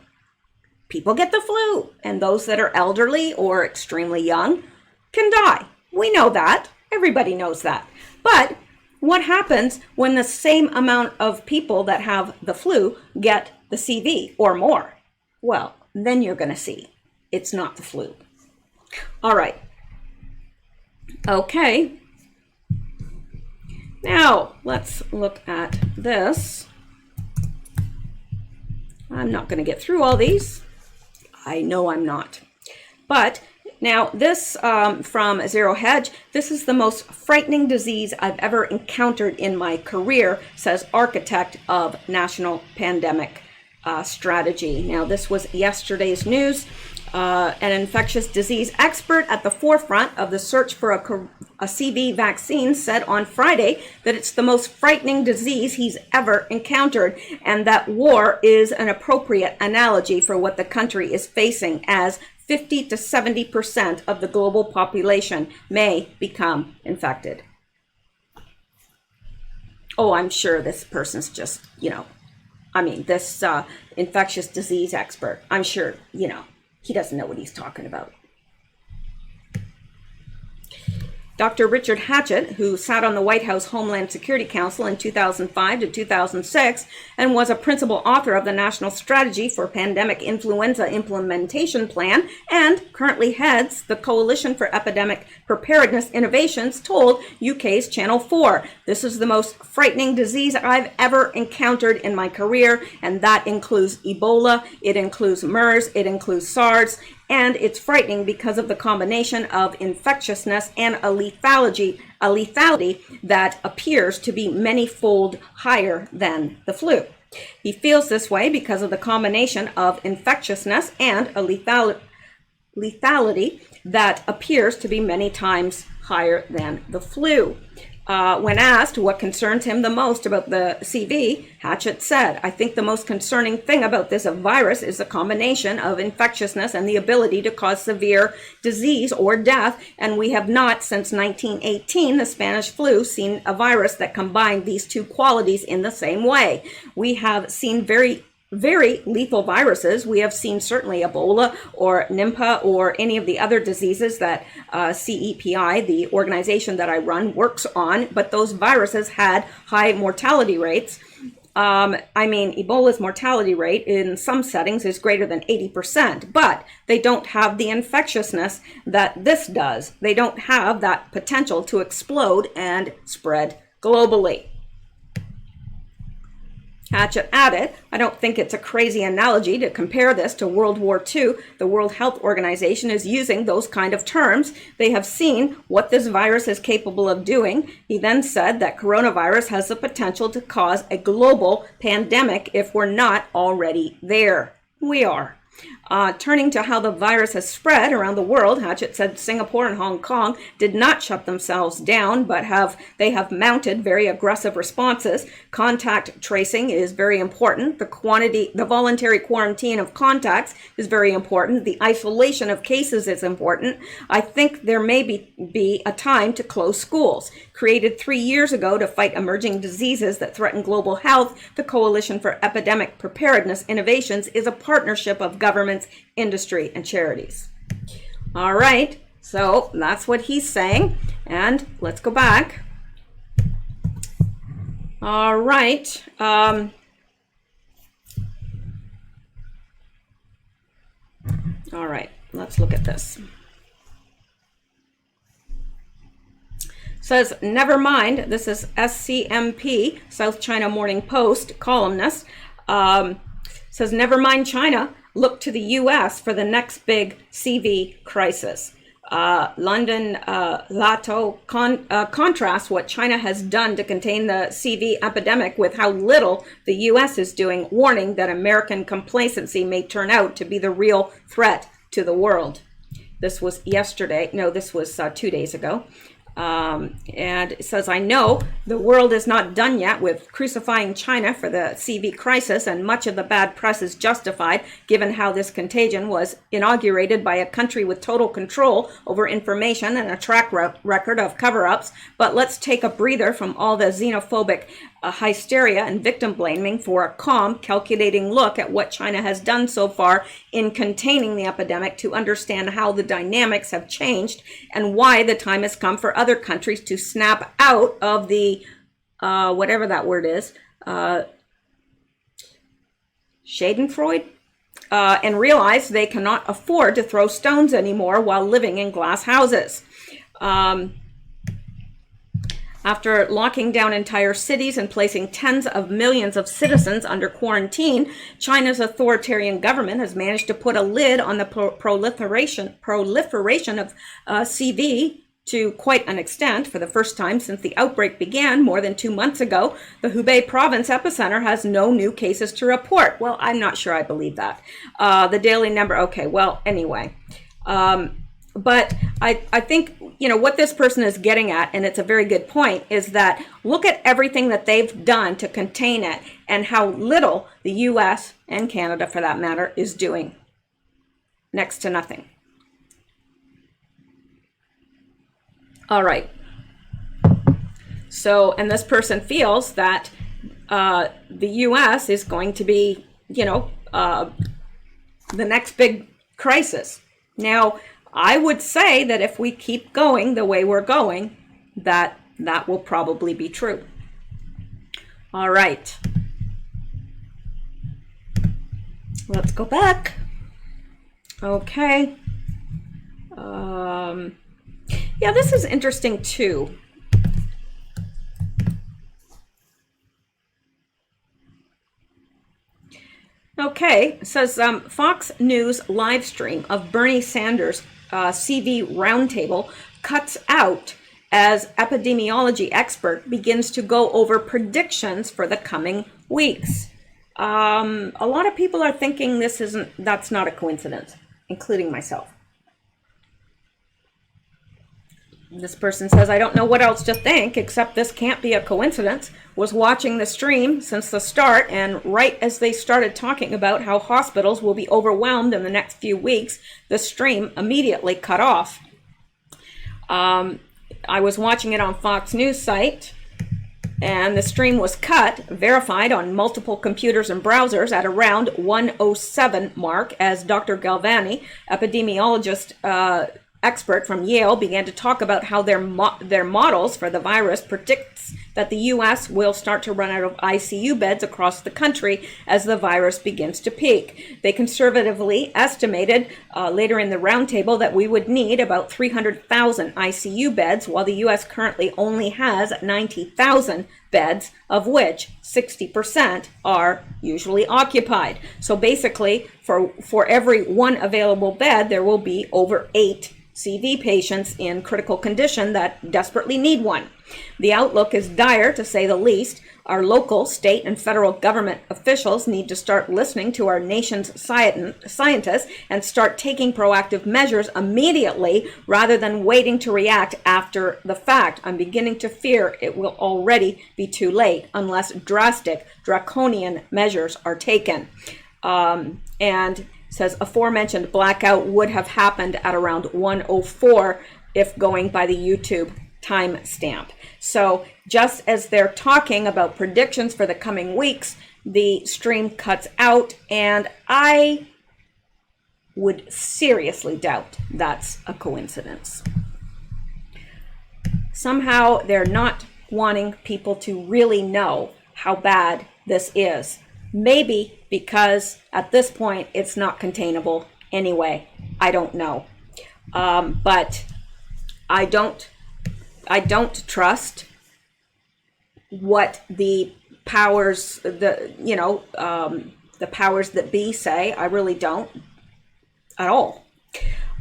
people get the flu, and those that are elderly or extremely young can die. We know that. Everybody knows that. But what happens when the same amount of people that have the flu get the CV or more? Well, then you're going to see it's not the flu. All right. Okay. Now, let's look at this. I'm not going to get through all these. I know I'm not. But now this from Zero Hedge, this is the most frightening disease I've ever encountered in my career, says architect of national pandemic strategy. Now, this was yesterday's news. An infectious disease expert at the forefront of the search for a CV vaccine said on Friday that it's the most frightening disease he's ever encountered, and that war is an appropriate analogy for what the country is facing, as 50 to 70% of the global population may become infected. Oh, I'm sure this person's just, this infectious disease expert, I'm sure, he doesn't know what he's talking about. Dr. Richard Hatchett, who sat on the White House Homeland Security Council in 2005 to 2006 and was a principal author of the National Strategy for Pandemic Influenza Implementation Plan and currently heads the Coalition for Epidemic Preparedness Innovations, told UK's Channel 4, "This is the most frightening disease I've ever encountered in my career, and that includes Ebola, it includes MERS, it includes SARS, and it's frightening because of the combination of infectiousness and a lethality that appears to be many-fold higher than the flu. He feels this way because of the combination of infectiousness and a lethality that appears to be many times higher than the flu." When asked what concerns him the most about the CV, Hatchett said, "I think the most concerning thing about this virus is the combination of infectiousness and the ability to cause severe disease or death, and we have not, since 1918, the Spanish flu, seen a virus that combined these two qualities in the same way. We have seen very lethal viruses. We have seen certainly Ebola or Nipah or any of the other diseases that CEPI, the organization that I run, works on, but those viruses had high mortality rates. Ebola's mortality rate in some settings is greater than 80%, but they don't have the infectiousness that this does. They don't have that potential to explode and spread globally." Hatchett added, "I don't think it's a crazy analogy to compare this to World War II. The World Health Organization is using those kind of terms. They have seen what this virus is capable of doing." He then said that coronavirus has the potential to cause a global pandemic if we're not already there. We are. Turning to how the virus has spread around the world, Hatchett said Singapore and Hong Kong did not shut themselves down, but they have mounted very aggressive responses. Contact tracing is very important. The voluntary quarantine of contacts is very important. The isolation of cases is important. I think there may be a time to close schools. Created 3 years ago to fight emerging diseases that threaten global health, the Coalition for Epidemic Preparedness Innovations is a partnership of governments, industry, and charities. All right, so that's what he's saying. And let's go back. All right. All right, let's look at this. Says, never mind, this is SCMP, South China Morning Post columnist, says, never mind China, look to the U.S. for the next big CV crisis. London Lato contrasts what China has done to contain the CV epidemic with how little the U.S. is doing, warning that American complacency may turn out to be the real threat to the world. This was yesterday. No, this was 2 days ago. And it says, I know the world is not done yet with crucifying China for the CV crisis, and much of the bad press is justified given how this contagion was inaugurated by a country with total control over information and a track record of cover-ups. But let's take a breather from all the xenophobic hysteria and victim blaming for a calm, calculating look at what China has done so far in containing the epidemic to understand how the dynamics have changed and why the time has come for other countries to snap out of the, whatever that word is, Schadenfreude, and realize they cannot afford to throw stones anymore while living in glass houses. After locking down entire cities and placing tens of millions of citizens under quarantine, China's authoritarian government has managed to put a lid on the proliferation of CV to quite an extent. For the first time since the outbreak began more than 2 months ago, the Hubei province epicenter has no new cases to report. Well, I'm not sure I believe that. The daily number, okay, well, anyway. But I think, you know, what this person is getting at, and it's a very good point, is that look at everything that they've done to contain it and how little the U.S. and Canada, for that matter, is doing. Next to nothing. All right. So, and this person feels that the U.S. is going to be, you know, the next big crisis. Now, I would say that if we keep going the way we're going, that will probably be true. All right. Let's go back. Okay. Yeah, this is interesting too. Okay, it says Fox News live stream of Bernie Sanders' CV roundtable cuts out as epidemiology expert begins to go over predictions for the coming weeks. A lot of people are thinking that's not a coincidence, including myself. This person says, I don't know what else to think, except this can't be a coincidence. Was watching the stream since the start, and right as they started talking about how hospitals will be overwhelmed in the next few weeks, the stream immediately cut off. I was watching it on Fox News site, and the stream was cut, verified on multiple computers and browsers at around 1:07 mark as Dr. Galvani, epidemiologist, expert from Yale, began to talk about how their models for the virus predicts that the U.S. will start to run out of ICU beds across the country as the virus begins to peak. They conservatively estimated later in the roundtable that we would need about 300,000 ICU beds, while the U.S. currently only has 90,000 beds, of which 60% are usually occupied. So basically, for every one available bed, there will be over 8 CV patients in critical condition that desperately need one. The outlook is dire, to say the least. Our local, state, and federal government officials need to start listening to our nation's scientists and start taking proactive measures immediately rather than waiting to react after the fact. I'm beginning to fear it will already be too late unless drastic, draconian measures are taken. And says aforementioned blackout would have happened at around 1:04 if going by the YouTube timestamp. So just as they're talking about predictions for the coming weeks, the stream cuts out, and I would seriously doubt that's a coincidence. Somehow they're not wanting people to really know how bad this is. Maybe because at this point it's not containable anyway. I don't know. But I don't trust what the powers, the powers that be say. I really don't at all.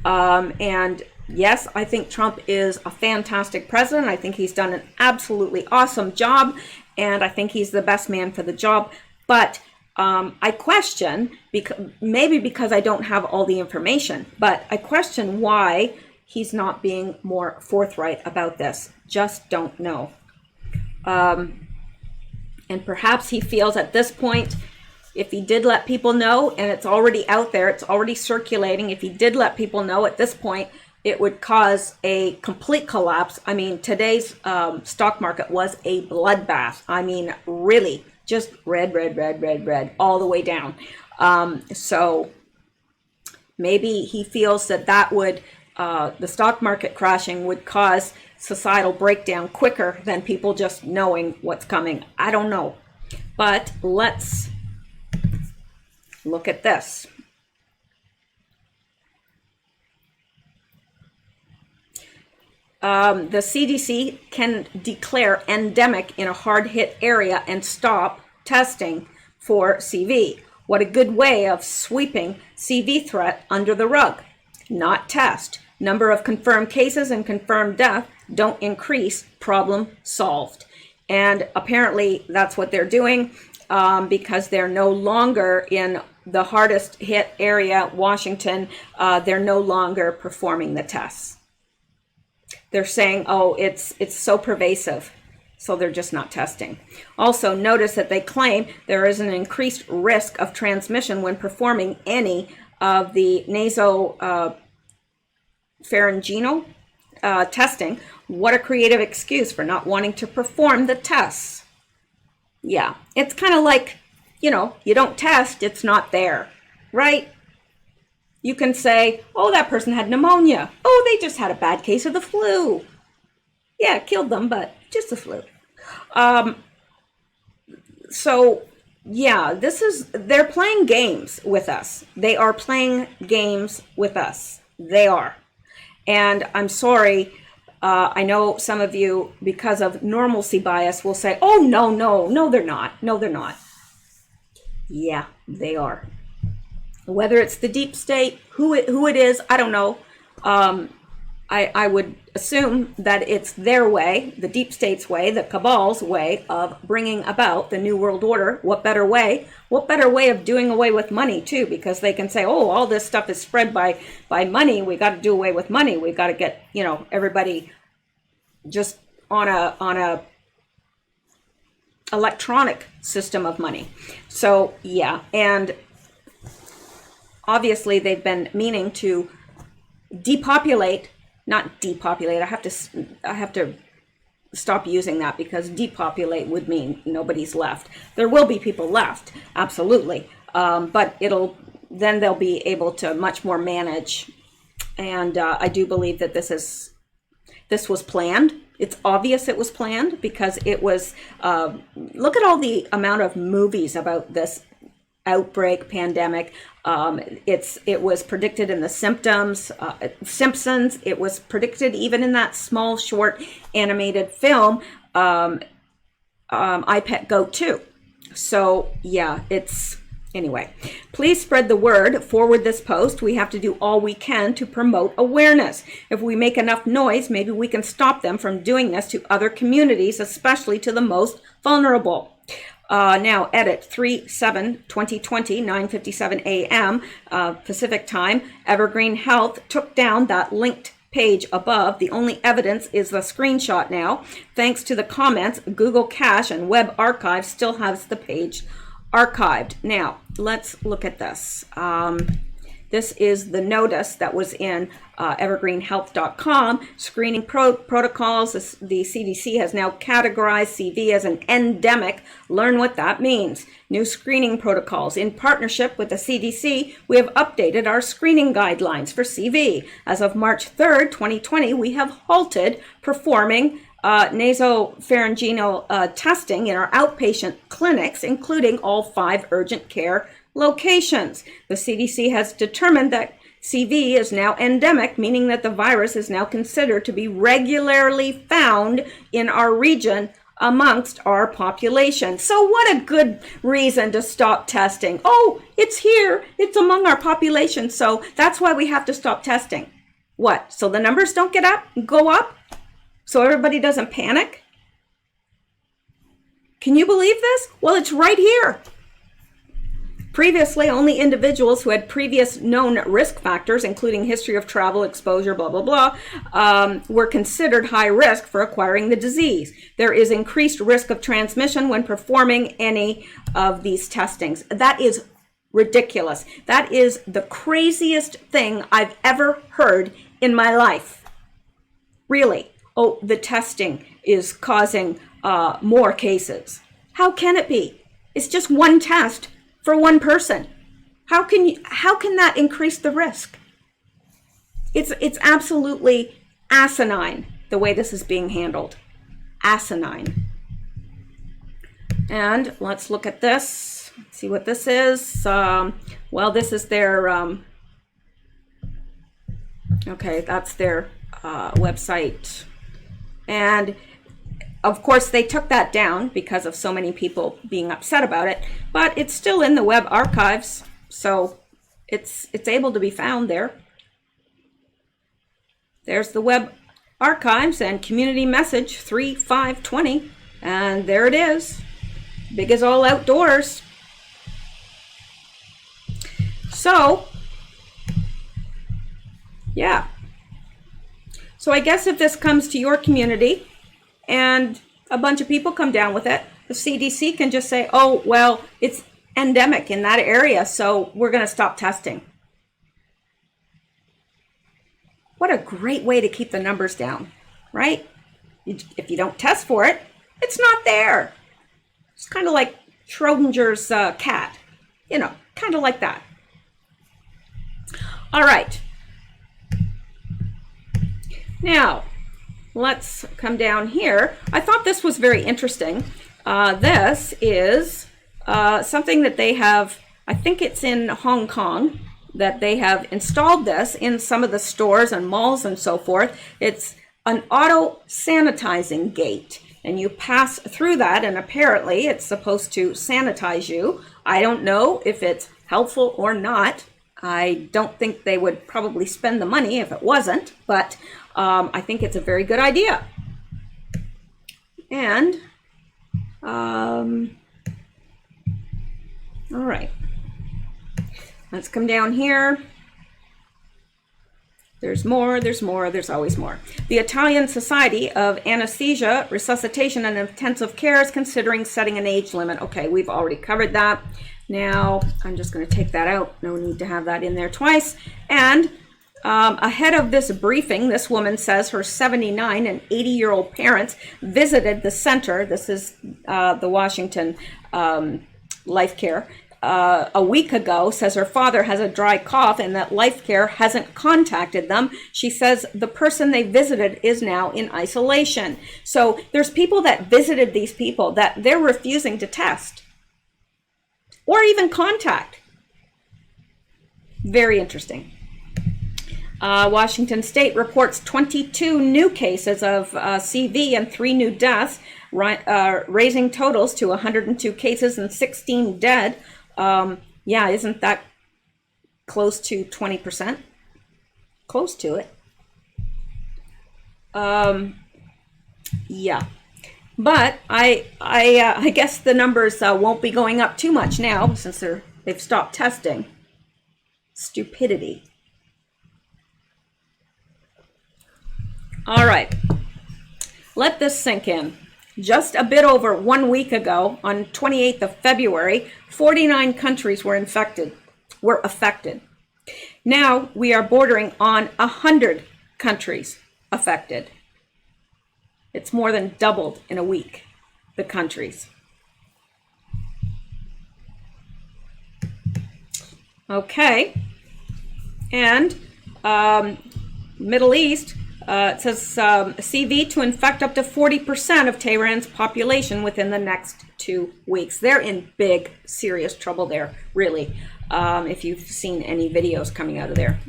And Yes, I think Trump is a fantastic president. I think he's done an absolutely awesome job, and I think he's the best man for the job. But I question, maybe because I don't have all the information, but I question why he's not being more forthright about this. Just don't know. And perhaps he feels at this point, if he did let people know, and it's already out there, it's already circulating, if he did let people know at this point, it would cause a complete collapse. I mean, today's stock market was a bloodbath. I mean, really, just red, all the way down. So maybe he feels that would, the stock market crashing would cause societal breakdown quicker than people just knowing what's coming. I don't know. But let's look at this. The CDC can declare endemic in a hard-hit area and stop testing for CV. What a good way of sweeping CV threat under the rug. Not test. Number of confirmed cases and confirmed death don't increase. Problem solved. And apparently that's what they're doing because they're no longer in the hardest hit area, Washington. They're no longer performing the tests. They're saying, oh, it's so pervasive, so they're just not testing. Also, notice that they claim there is an increased risk of transmission when performing any of the nasopharyngeal testing. What a creative excuse for not wanting to perform the tests. Yeah, it's kind of like, you don't test, it's not there, right? You can say, oh, that person had pneumonia. Oh, they just had a bad case of the flu. Yeah, it killed them, but just the flu. So, yeah, they're playing games with us. They are playing games with us. They are. And I'm sorry, I know some of you, because of normalcy bias, will say, oh, no, they're not. No, they're not. Yeah, they are. Whether it's the deep state, who it is, I don't know. I would assume that it's their way, the deep state's way, the cabal's way of bringing about the New World Order. What better way? What better way of doing away with money, too? Because they can say, oh, all this stuff is spread by money. We got to do away with money. We got to get, everybody just on a electronic system of money. So, yeah, and obviously, they've been meaning to not depopulate. I have to stop using that because depopulate would mean nobody's left. There will be people left, absolutely, but then they'll be able to much more manage. And I do believe that this was planned. It's obvious it was planned because it was. Look at all the amount of movies about this outbreak, pandemic. It was predicted in the Simpsons. It was predicted even in that small, short animated film, I Pet Goat 2. So yeah, anyway, please spread the word, forward this post. We have to do all we can to promote awareness. If we make enough noise, maybe we can stop them from doing this to other communities, especially to the most vulnerable. Now, edit 3/7/2020, 9:57 a.m. Pacific time. Evergreen Health took down that linked page above. The only evidence is the screenshot now. Thanks to the comments, Google Cache and Web Archive still has the page archived. Now, let's look at this. This is the notice that was in evergreenhealth.com. Screening protocols. The CDC has now categorized CV as an endemic. Learn what that means. New screening protocols. In partnership with the CDC, we have updated our screening guidelines for CV. As of March 3rd, 2020, we have halted performing nasopharyngeal testing in our outpatient clinics, including all 5 urgent care locations. The CDC has determined that CV is now endemic, meaning that the virus is now considered to be regularly found in our region amongst our population. So what a good reason to stop testing. Oh, it's here. It's among our population. So that's why we have to stop testing. What? So the numbers don't go up? So everybody doesn't panic? Can you believe this? Well, it's right here. Previously, only individuals who had previous known risk factors, including history of travel, exposure, blah, blah, blah, were considered high risk for acquiring the disease. There is increased risk of transmission when performing any of these testings. That is ridiculous. That is the craziest thing I've ever heard in my life. Really. Oh, the testing is causing more cases. How can it be? It's just one test for one person. How can that increase the risk? It's absolutely asinine the way this is being handled. Asinine. And let's look at this. See what this is. Well, this is their okay, that's their website. And of course, they took that down because of so many people being upset about it, but it's still in the web archives, so it's able to be found there. There's the web archives and community message 3/5/20, and there it is, big as all outdoors. So, yeah. So I guess if this comes to your community, and a bunch of people come down with it, the CDC can just say, oh, well, it's endemic in that area, so we're going to stop testing. What a great way to keep the numbers down, right? If you don't test for it, it's not there. It's kind of like Schrodinger's cat, you know, kind of like that. All right. Now, let's come down here. I thought this was very interesting. This is something that they have, I think it's in Hong Kong, that they have installed this in some of the stores and malls and so forth. It's an auto sanitizing gate, and you pass through that, and apparently it's supposed to sanitize you. I don't know if it's helpful or not. I don't think they would probably spend the money if it wasn't, but I think it's a very good idea. And, all right, let's come down here. There's more, there's always more. The Italian Society of Anesthesia, Resuscitation, and Intensive Care is considering setting an age limit. Okay, we've already covered that. Now, I'm just going to take that out. No need to have that in there twice. And ahead of this briefing, this woman says her 79 and 80-year-old parents visited the center. This is the Washington Life Care. A week ago, says her father has a dry cough and that Life Care hasn't contacted them. She says the person they visited is now in isolation. So there's people that visited these people that they're refusing to test or even contact. Very interesting. Washington State reports 22 new cases of CV and 3 new deaths, raising totals to 102 cases and 16 dead. Yeah, isn't that close to 20%? Close to it. Yeah. But I guess the numbers won't be going up too much now since they've stopped testing. Stupidity. All right, let this sink in. Just a bit over 1 week ago, on 28th of February, 49 countries were affected. Now we are bordering on 100 countries affected. It's more than doubled in a week, the countries. Okay, and Middle East, it says CV to infect up to 40% of Tehran's population within the next 2 weeks. They're in big, serious trouble there, really, if you've seen any videos coming out of there.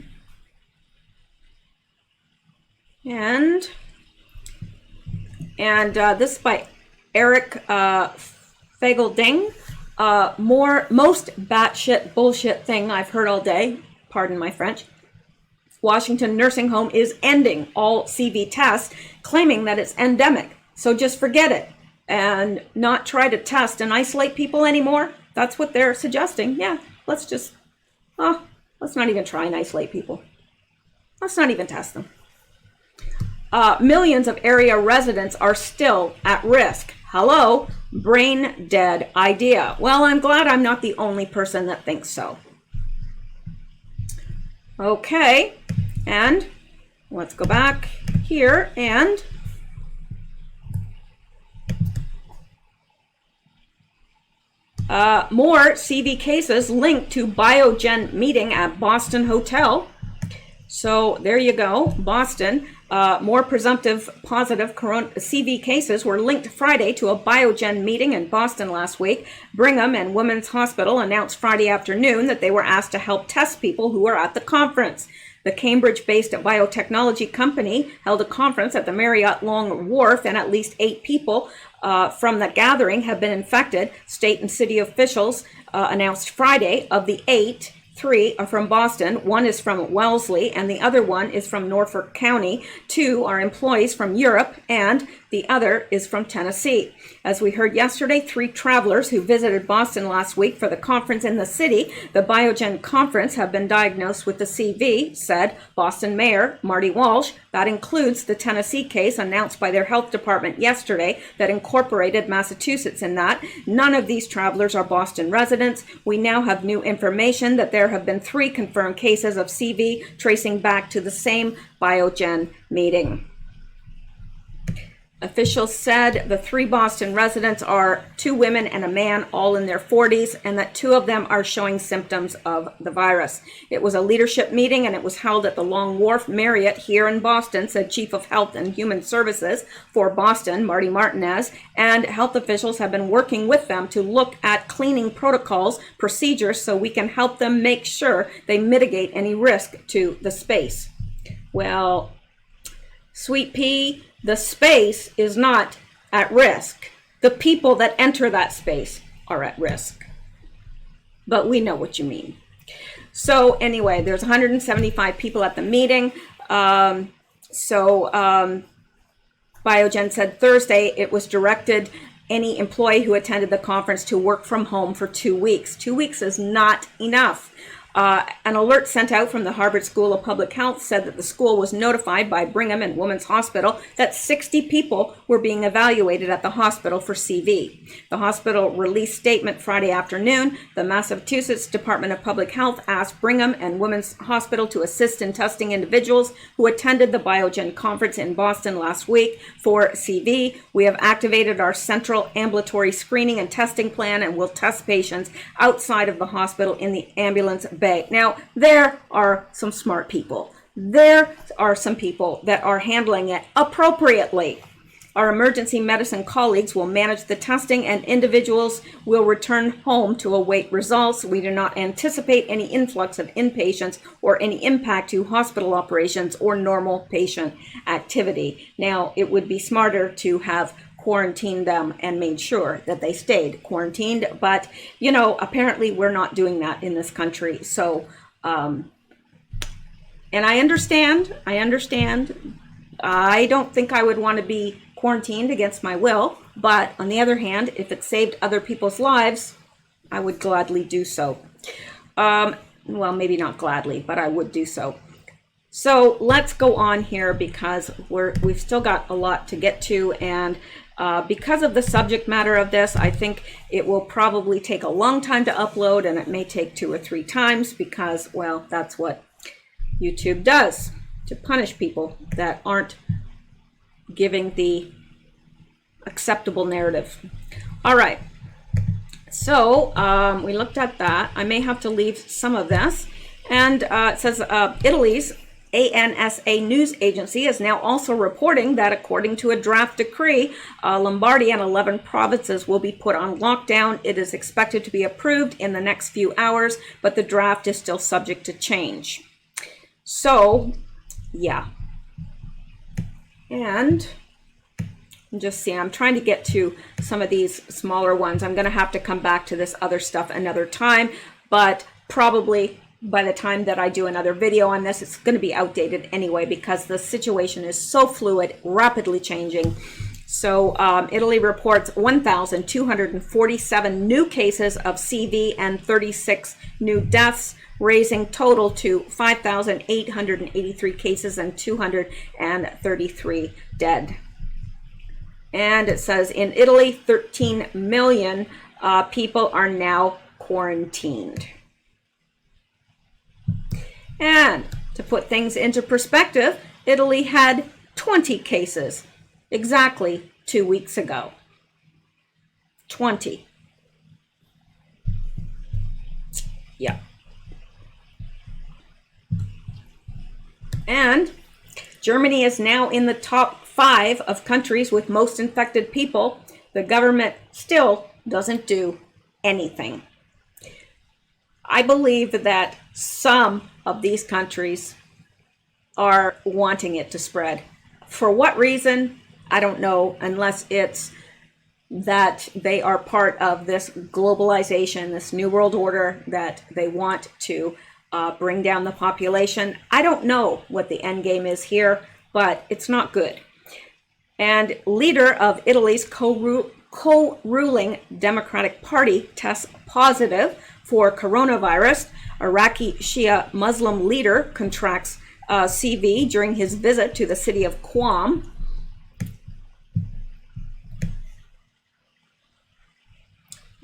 And this is by Eric Fagelding. Most batshit bullshit thing I've heard all day, pardon my French. Washington nursing home is ending all CV tests, claiming that it's endemic. So just forget it and not try to test and isolate people anymore. That's what they're suggesting. Yeah, let's not even try and isolate people. Let's not even test them. Millions of area residents are still at risk. Hello, brain dead idea. Well, I'm glad I'm not the only person that thinks so. Okay, and let's go back here and more CV cases linked to Biogen meeting at Boston hotel. So there you go, Boston. More presumptive positive CV cases were linked Friday to a Biogen meeting in Boston last week. Brigham and Women's Hospital announced Friday afternoon that they were asked to help test people who were at the conference. The Cambridge-based biotechnology company held a conference at the Marriott Long Wharf, and at least 8 people from the gathering have been infected. State and city officials announced Friday of the 8, 3 are from Boston, 1 is from Wellesley, and the other 1 is from Norfolk County. 2 are employees from Europe, and the other is from Tennessee. As we heard yesterday, 3 travelers who visited Boston last week for the conference in the city, the Biogen conference, have been diagnosed with the CV, said Boston Mayor Marty Walsh. That includes the Tennessee case announced by their health department yesterday that incorporated Massachusetts in that. None of these travelers are Boston residents. We now have new information that there have been 3 confirmed cases of CV tracing back to the same Biogen meeting. Officials said the 3 Boston residents are 2 women and a man, all in their 40s, and that 2 of them are showing symptoms of the virus. It was a leadership meeting, and it was held at the Long Wharf Marriott here in Boston, said Chief of Health and Human Services for Boston, Marty Martinez, and health officials have been working with them to look at cleaning protocols, procedures, so we can help them make sure they mitigate any risk to the space. Well, Sweet Pea, the space is not at risk. The people that enter that space are at risk. But we know what you mean. So anyway, there's 175 people at the meeting. Biogen said Thursday it was directed any employee who attended the conference to work from home for 2 weeks. 2 weeks is not enough. An alert sent out from the Harvard School of Public Health said that the school was notified by Brigham and Women's Hospital that 60 people were being evaluated at the hospital for CV. The hospital released a statement Friday afternoon. The Massachusetts Department of Public Health asked Brigham and Women's Hospital to assist in testing individuals who attended the Biogen conference in Boston last week for CV. We have activated our central ambulatory screening and testing plan and will test patients outside of the hospital in the ambulance bay. Now, there are some smart people. There are some people that are handling it appropriately. Our emergency medicine colleagues will manage the testing, and individuals will return home to await results. We do not anticipate any influx of inpatients or any impact to hospital operations or normal patient activity. Now, it would be smarter to have quarantined them and made sure that they stayed quarantined, but apparently we're not doing that in this country. So and I understand. I don't think I would want to be quarantined against my will, but on the other hand, if it saved other people's lives, I would gladly do so. Well, maybe not gladly, but I would do so. So let's go on here because we've still got a lot to get to, and because of the subject matter of this, I think it will probably take a long time to upload, and it may take 2 or 3 times because, well, that's what YouTube does to punish people that aren't giving the acceptable narrative. All right. So we looked at that. I may have to leave some of this. And it says Italy's ANSA news agency is now also reporting that according to a draft decree, Lombardy and 11 provinces will be put on lockdown. It is expected to be approved in the next few hours, but the draft is still subject to change. So, yeah. And just see, I'm trying to get to some of these smaller ones. I'm going to have to come back to this other stuff another time, but probably by the time that I do another video on this, it's going to be outdated anyway, because the situation is so fluid, rapidly changing. So Italy reports 1,247 new cases of CV and 36 new deaths, raising total to 5,883 cases and 233 dead. And it says in Italy, 13 million people are now quarantined. And to put things into perspective, Italy had 20 cases exactly 2 weeks ago. 20. Yeah. And Germany is now in the top 5 of countries with most infected people. The government still doesn't do anything. I believe that some of these countries are wanting it to spread. For what reason? I don't know, unless it's that they are part of this globalization, this new world order, that they want to bring down the population. I don't know what the end game is here, but it's not good. And leader of Italy's co-ruling Democratic Party tests positive for coronavirus. Iraqi Shia Muslim leader contracts CV during his visit to the city of Qom.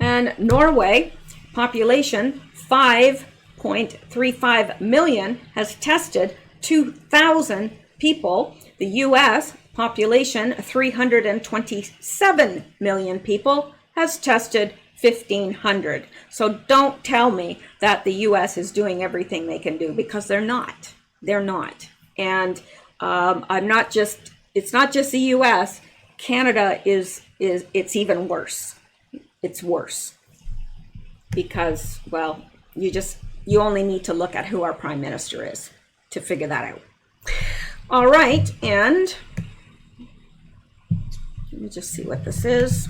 And Norway, population 5.35 million, has tested 2,000 people. The U.S., population 327 million people, has tested 1,500. So don't tell me that the U.S. is doing everything they can do, because they're not. They're not. And it's not just the U.S. Canada is it's even worse. It's worse because, well, you only need to look at who our prime minister is to figure that out. All right, and let me just see what this is.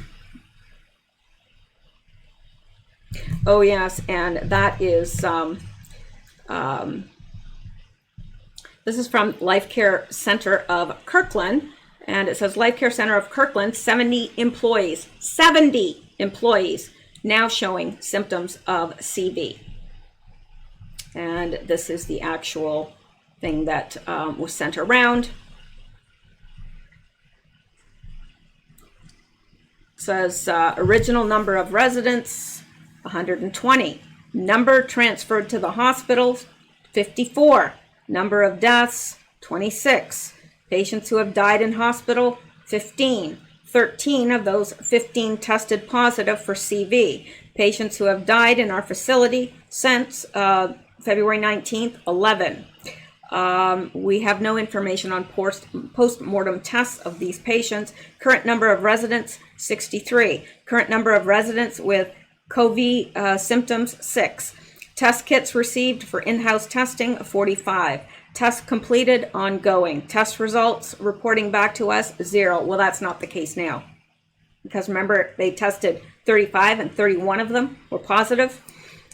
Oh yes, and that is this is from Life Care Center of Kirkland, and it says Life Care Center of Kirkland, 70 employees now showing symptoms of CV. And this is the actual thing that was sent around. It says original number of residents, 120. Number transferred to the hospitals, 54. Number of deaths, 26. Patients who have died in hospital, 15. 13 of those 15 tested positive for CV. Patients who have died in our facility since February 19th, 11. We have no information on post-mortem tests of these patients. Current number of residents, 63. Current number of residents with COVID symptoms, 6. Test kits received for in-house testing, 45. Tests completed, ongoing. Test results reporting back to us, 0. Well, that's not the case now, because remember, they tested 35 and 31 of them were positive.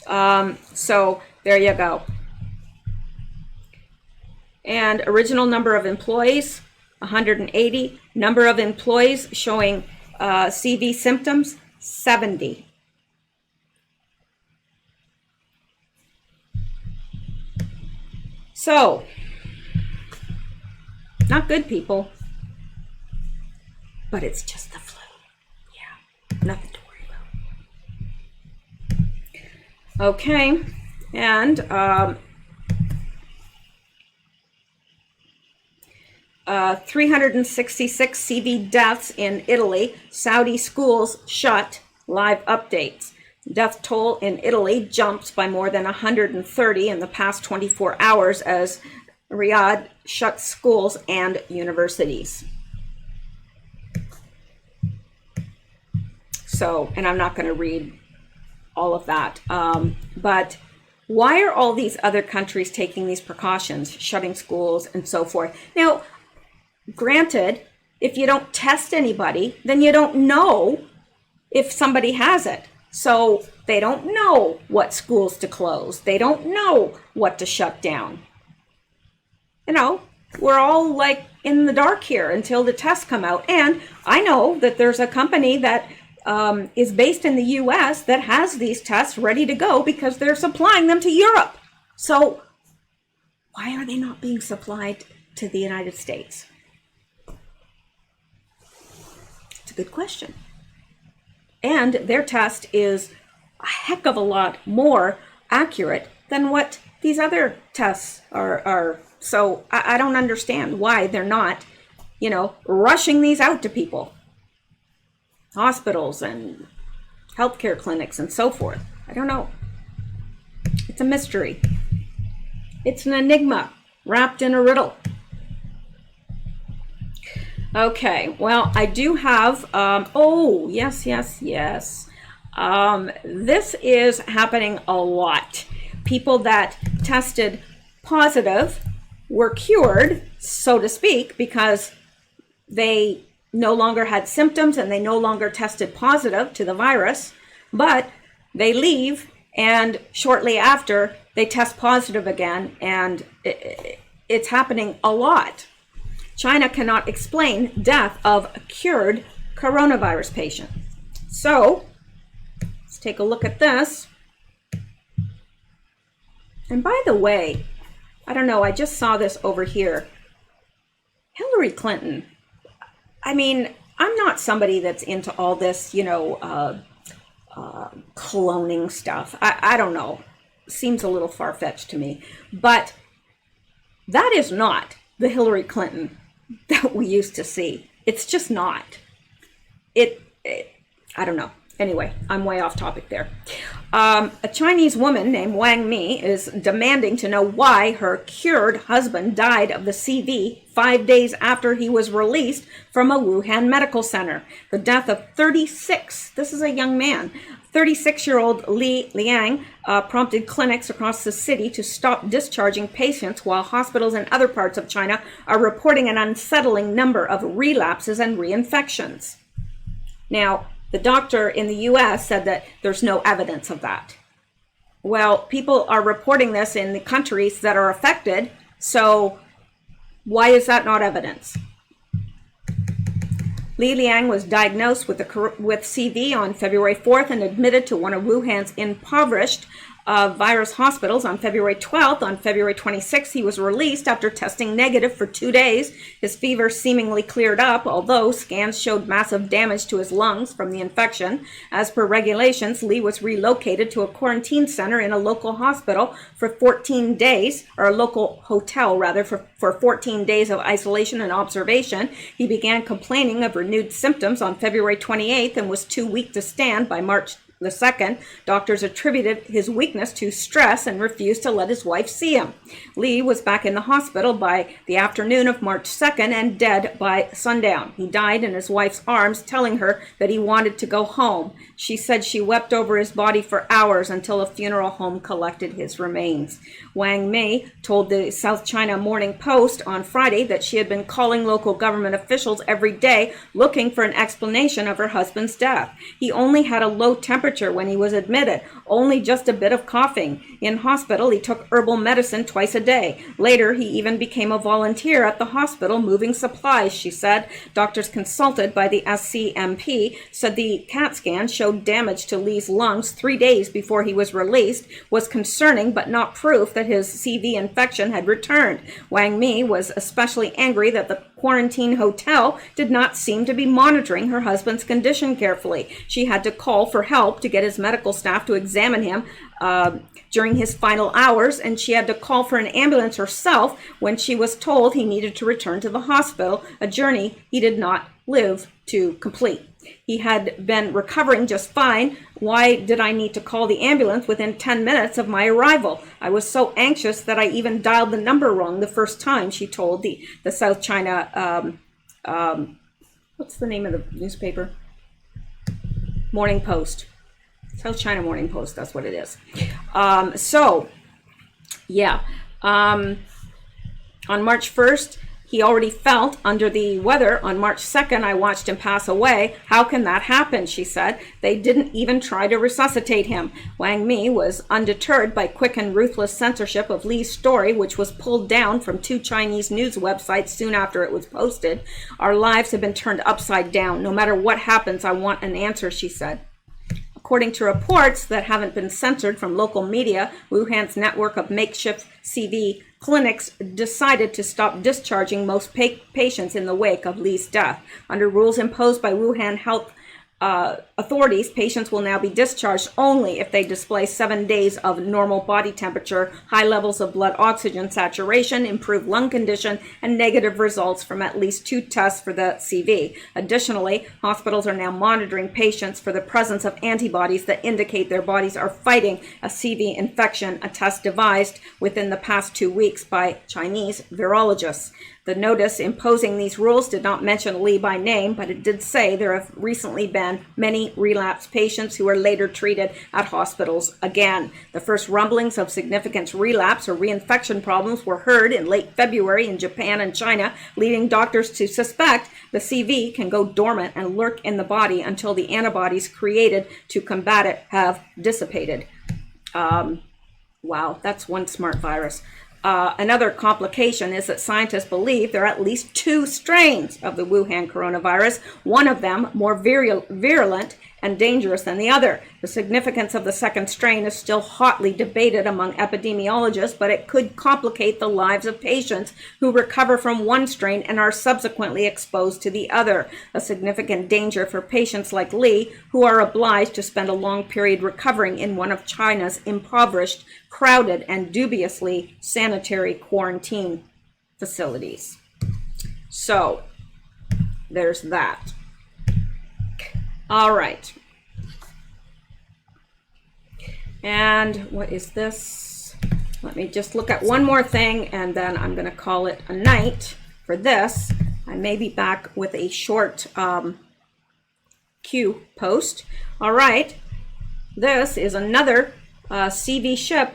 So there you go. And original number of employees, 180. Number of employees showing CV symptoms, 70. So, not good, people, but it's just the flu. Yeah, nothing to worry about. Okay, and 366 CV deaths in Italy. Saudi schools shut. Live updates. Death toll in Italy jumps by more than 130 in the past 24 hours as Riyadh shuts schools and universities. So, and I'm not going to read all of that, but why are all these other countries taking these precautions, shutting schools and so forth? Now, granted, if you don't test anybody, then you don't know if somebody has it. So They don't know what schools to close. They don't know what to shut down. You know, we're all like in the dark here until the tests come out. And I know that there's a company that is based in the US that has these tests ready to go because they're supplying them to Europe. So why are they not being supplied to the United States? It's a good question. And their test is a heck of a lot more accurate than what these other tests are. So I don't understand why they're not, you know, rushing these out to people. Hospitals and healthcare clinics and so forth. I don't know. It's a mystery. It's an enigma wrapped in a riddle. Okay, well, I do have, oh, yes. This is happening a lot. People that tested positive were cured, so to speak, because they no longer had symptoms and they no longer tested positive to the virus, but they leave and shortly after they test positive again, and it's happening a lot. China cannot explain death of a cured coronavirus patient. So let's take a look at this. And by the way, I don't know, I just saw this over here. Hillary Clinton. I mean, I'm not somebody that's into all this, you know, cloning stuff. I don't know. Seems a little far-fetched to me. But that is not the Hillary Clinton that we used to see. It's just not. I don't know. Anyway, I'm way off topic there. A Chinese woman named Wang Mi is demanding to know why her cured husband died of the CV 5 days after he was released from a Wuhan medical center. The death of 36, this is a young man, 36-year-old Li Liang prompted clinics across the city to stop discharging patients while hospitals in other parts of China are reporting an unsettling number of relapses and reinfections. Now, the doctor in the US said that there's no evidence of that. Well, people are reporting this in the countries that are affected, so why is that not evidence? Li Liang was diagnosed with CV on February 4th and admitted to one of Wuhan's impoverished virus hospitals on February 12th. On February 26th, he was released after testing negative for 2 days. His fever seemingly cleared up, although scans showed massive damage to his lungs from the infection. As per regulations, Li was relocated to a quarantine center in a local hospital for 14 days, or a local hotel rather, for 14 days of isolation and observation. He began complaining of renewed symptoms on February 28th and was too weak to stand by March the 2nd. Doctors attributed his weakness to stress and refused to let his wife see him. Li was back in the hospital by the afternoon of March 2nd and dead by sundown. He died in his wife's arms, telling her that he wanted to go home. She said she wept over his body for hours until a funeral home collected his remains. Wang Mi told the South China Morning Post on Friday that she had been calling local government officials every day looking for an explanation of her husband's death. He only had a low temperature when he was admitted, only just a bit of coughing. In hospital, he took herbal medicine twice a day. Later, he even became a volunteer at the hospital moving supplies, she said. Doctors consulted by the SCMP said the CAT scan showed damage to Li's lungs 3 days before he was released, was concerning but not proof that his CV infection had returned. Wang Mi was especially angry that the quarantine hotel did not seem to be monitoring her husband's condition carefully. She had to call for help to get his medical staff to examine him during his final hours, and she had to call for an ambulance herself when she was told he needed to return to the hospital, a journey he did not live to complete. He had been recovering just fine. Why did I need to call the ambulance within 10 minutes of my arrival? I was so anxious that I even dialed the number wrong the first time, she told the South China, what's the name of the newspaper? Morning Post. South China Morning Post, that's what it is. On March 1st, He already felt under the weather. On March 2nd, I watched him pass away. How can that happen, she said. They didn't even try to resuscitate him. Wang Mi was undeterred by quick and ruthless censorship of Li's story, which was pulled down from 2 Chinese news websites soon after it was posted. Our lives have been turned upside down. No matter what happens, I want an answer, she said. According to reports that haven't been censored from local media, Wuhan's network of makeshift CV clinics decided to stop discharging most patients in the wake of Li's death. Under rules imposed by Wuhan health authorities, patients will now be discharged only if they display 7 days of normal body temperature, high levels of blood oxygen saturation, improved lung condition, and negative results from at least 2 tests for the CV. Additionally, hospitals are now monitoring patients for the presence of antibodies that indicate their bodies are fighting a CV infection, a test devised within the past 2 weeks by Chinese virologists. The notice imposing these rules did not mention Li by name, but it did say there have recently been many relapsed patients who were later treated at hospitals again. The first rumblings of significant relapse or reinfection problems were heard in late February in Japan and China, leading doctors to suspect the CV can go dormant and lurk in the body until the antibodies created to combat it have dissipated. Wow, that's one smart virus. Another complication is that scientists believe there are at least 2 strains of the Wuhan coronavirus, one of them more virulent and dangerous than the other. The significance of the second strain is still hotly debated among epidemiologists, but it could complicate the lives of patients who recover from one strain and are subsequently exposed to the other. A significant danger for patients like Li, who are obliged to spend a long period recovering in one of China's impoverished, crowded, and dubiously sanitary quarantine facilities. So, there's that. All right. And what is this? Let me just look at one more thing, and then I'm going to call it a night for this. I may be back with a short Q post. All right. This is another CV ship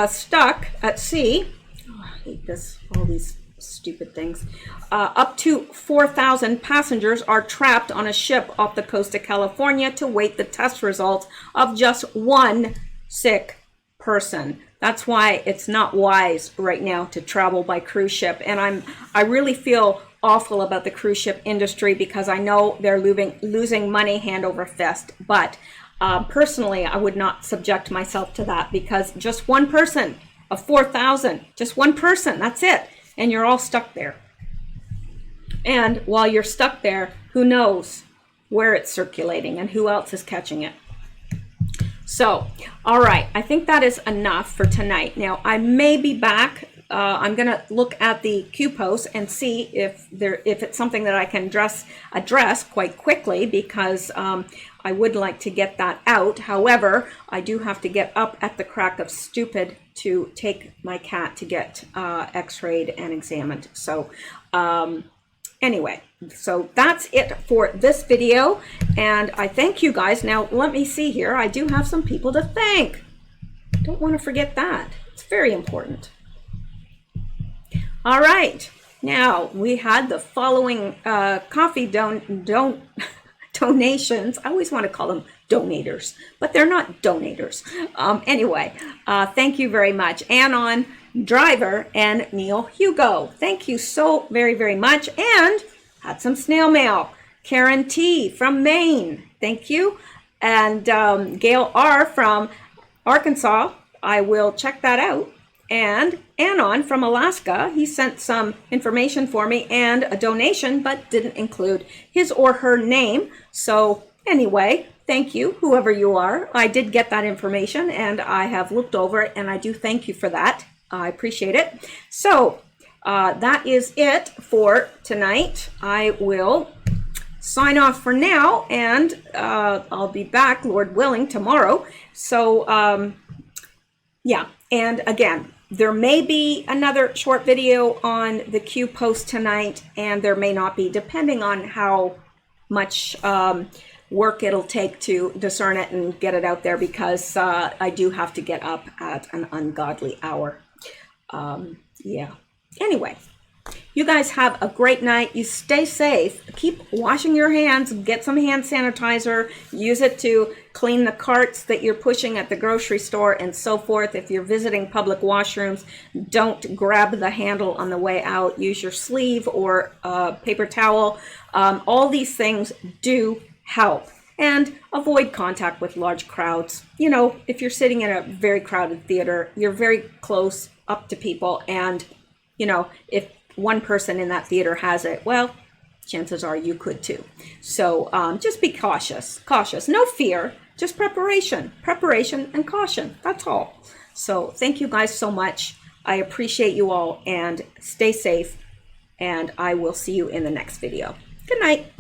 stuck at sea. Oh, I hate this, all these stupid things. Up to 4,000 passengers are trapped on a ship off the coast of California to wait the test results of just one sick person. That's why it's not wise right now to travel by cruise ship. And I really feel awful about the cruise ship industry because I know they're losing money hand over fist. But personally, I would not subject myself to that because just one person of 4,000, just one person, that's it. And you're all stuck there. And while you're stuck there, who knows where it's circulating and who else is catching it. So, all right, I think that is enough for tonight. Now, I may be back. I'm going to look at the Q post and see if it's something that I can address quite quickly because I would like to get that out. However, I do have to get up at the crack of stupid to take my cat to get x-rayed and examined. So anyway, so that's it for this video. And I thank you guys. Now, let me see here. I do have some people to thank. Don't want to forget that. It's very important. All right. Now, we had the following coffee donations. I always want to call them donators, but they're not donators. Anyway, thank you very much. Anon, Driver, and Neil Hugo. Thank you so very, very much. And had some snail mail. Karen T. from Maine. Thank you. And Gail R. from Arkansas. I will check that out. And Anon from Alaska, he sent some information for me and a donation, but didn't include his or her name. So anyway, thank you, whoever you are. I did get that information and I have looked over it and I do thank you for that. I appreciate it. So that is it for tonight. I will sign off for now and I'll be back, Lord willing, tomorrow. So yeah, and again, there may be another short video on the Q post tonight, and there may not be, depending on how much work it'll take to discern it and get it out there, because I do have to get up at an ungodly hour. Yeah. Anyway, You guys have a great night. You stay safe. Keep washing your hands. Get some hand sanitizer. Use it to clean the carts that you're pushing at the grocery store and so forth. If you're visiting public washrooms, don't grab the handle on the way out. Use your sleeve or paper towel. All these things do help. And avoid contact with large crowds. You know, if you're sitting in a very crowded theater, you're very close up to people. And, you know, if one person in that theater has it, well, chances are you could too. So just be cautious. No fear, just preparation and caution. That's all. So thank you guys so much. I appreciate you all, and stay safe, and I will see you in the next video. Good night.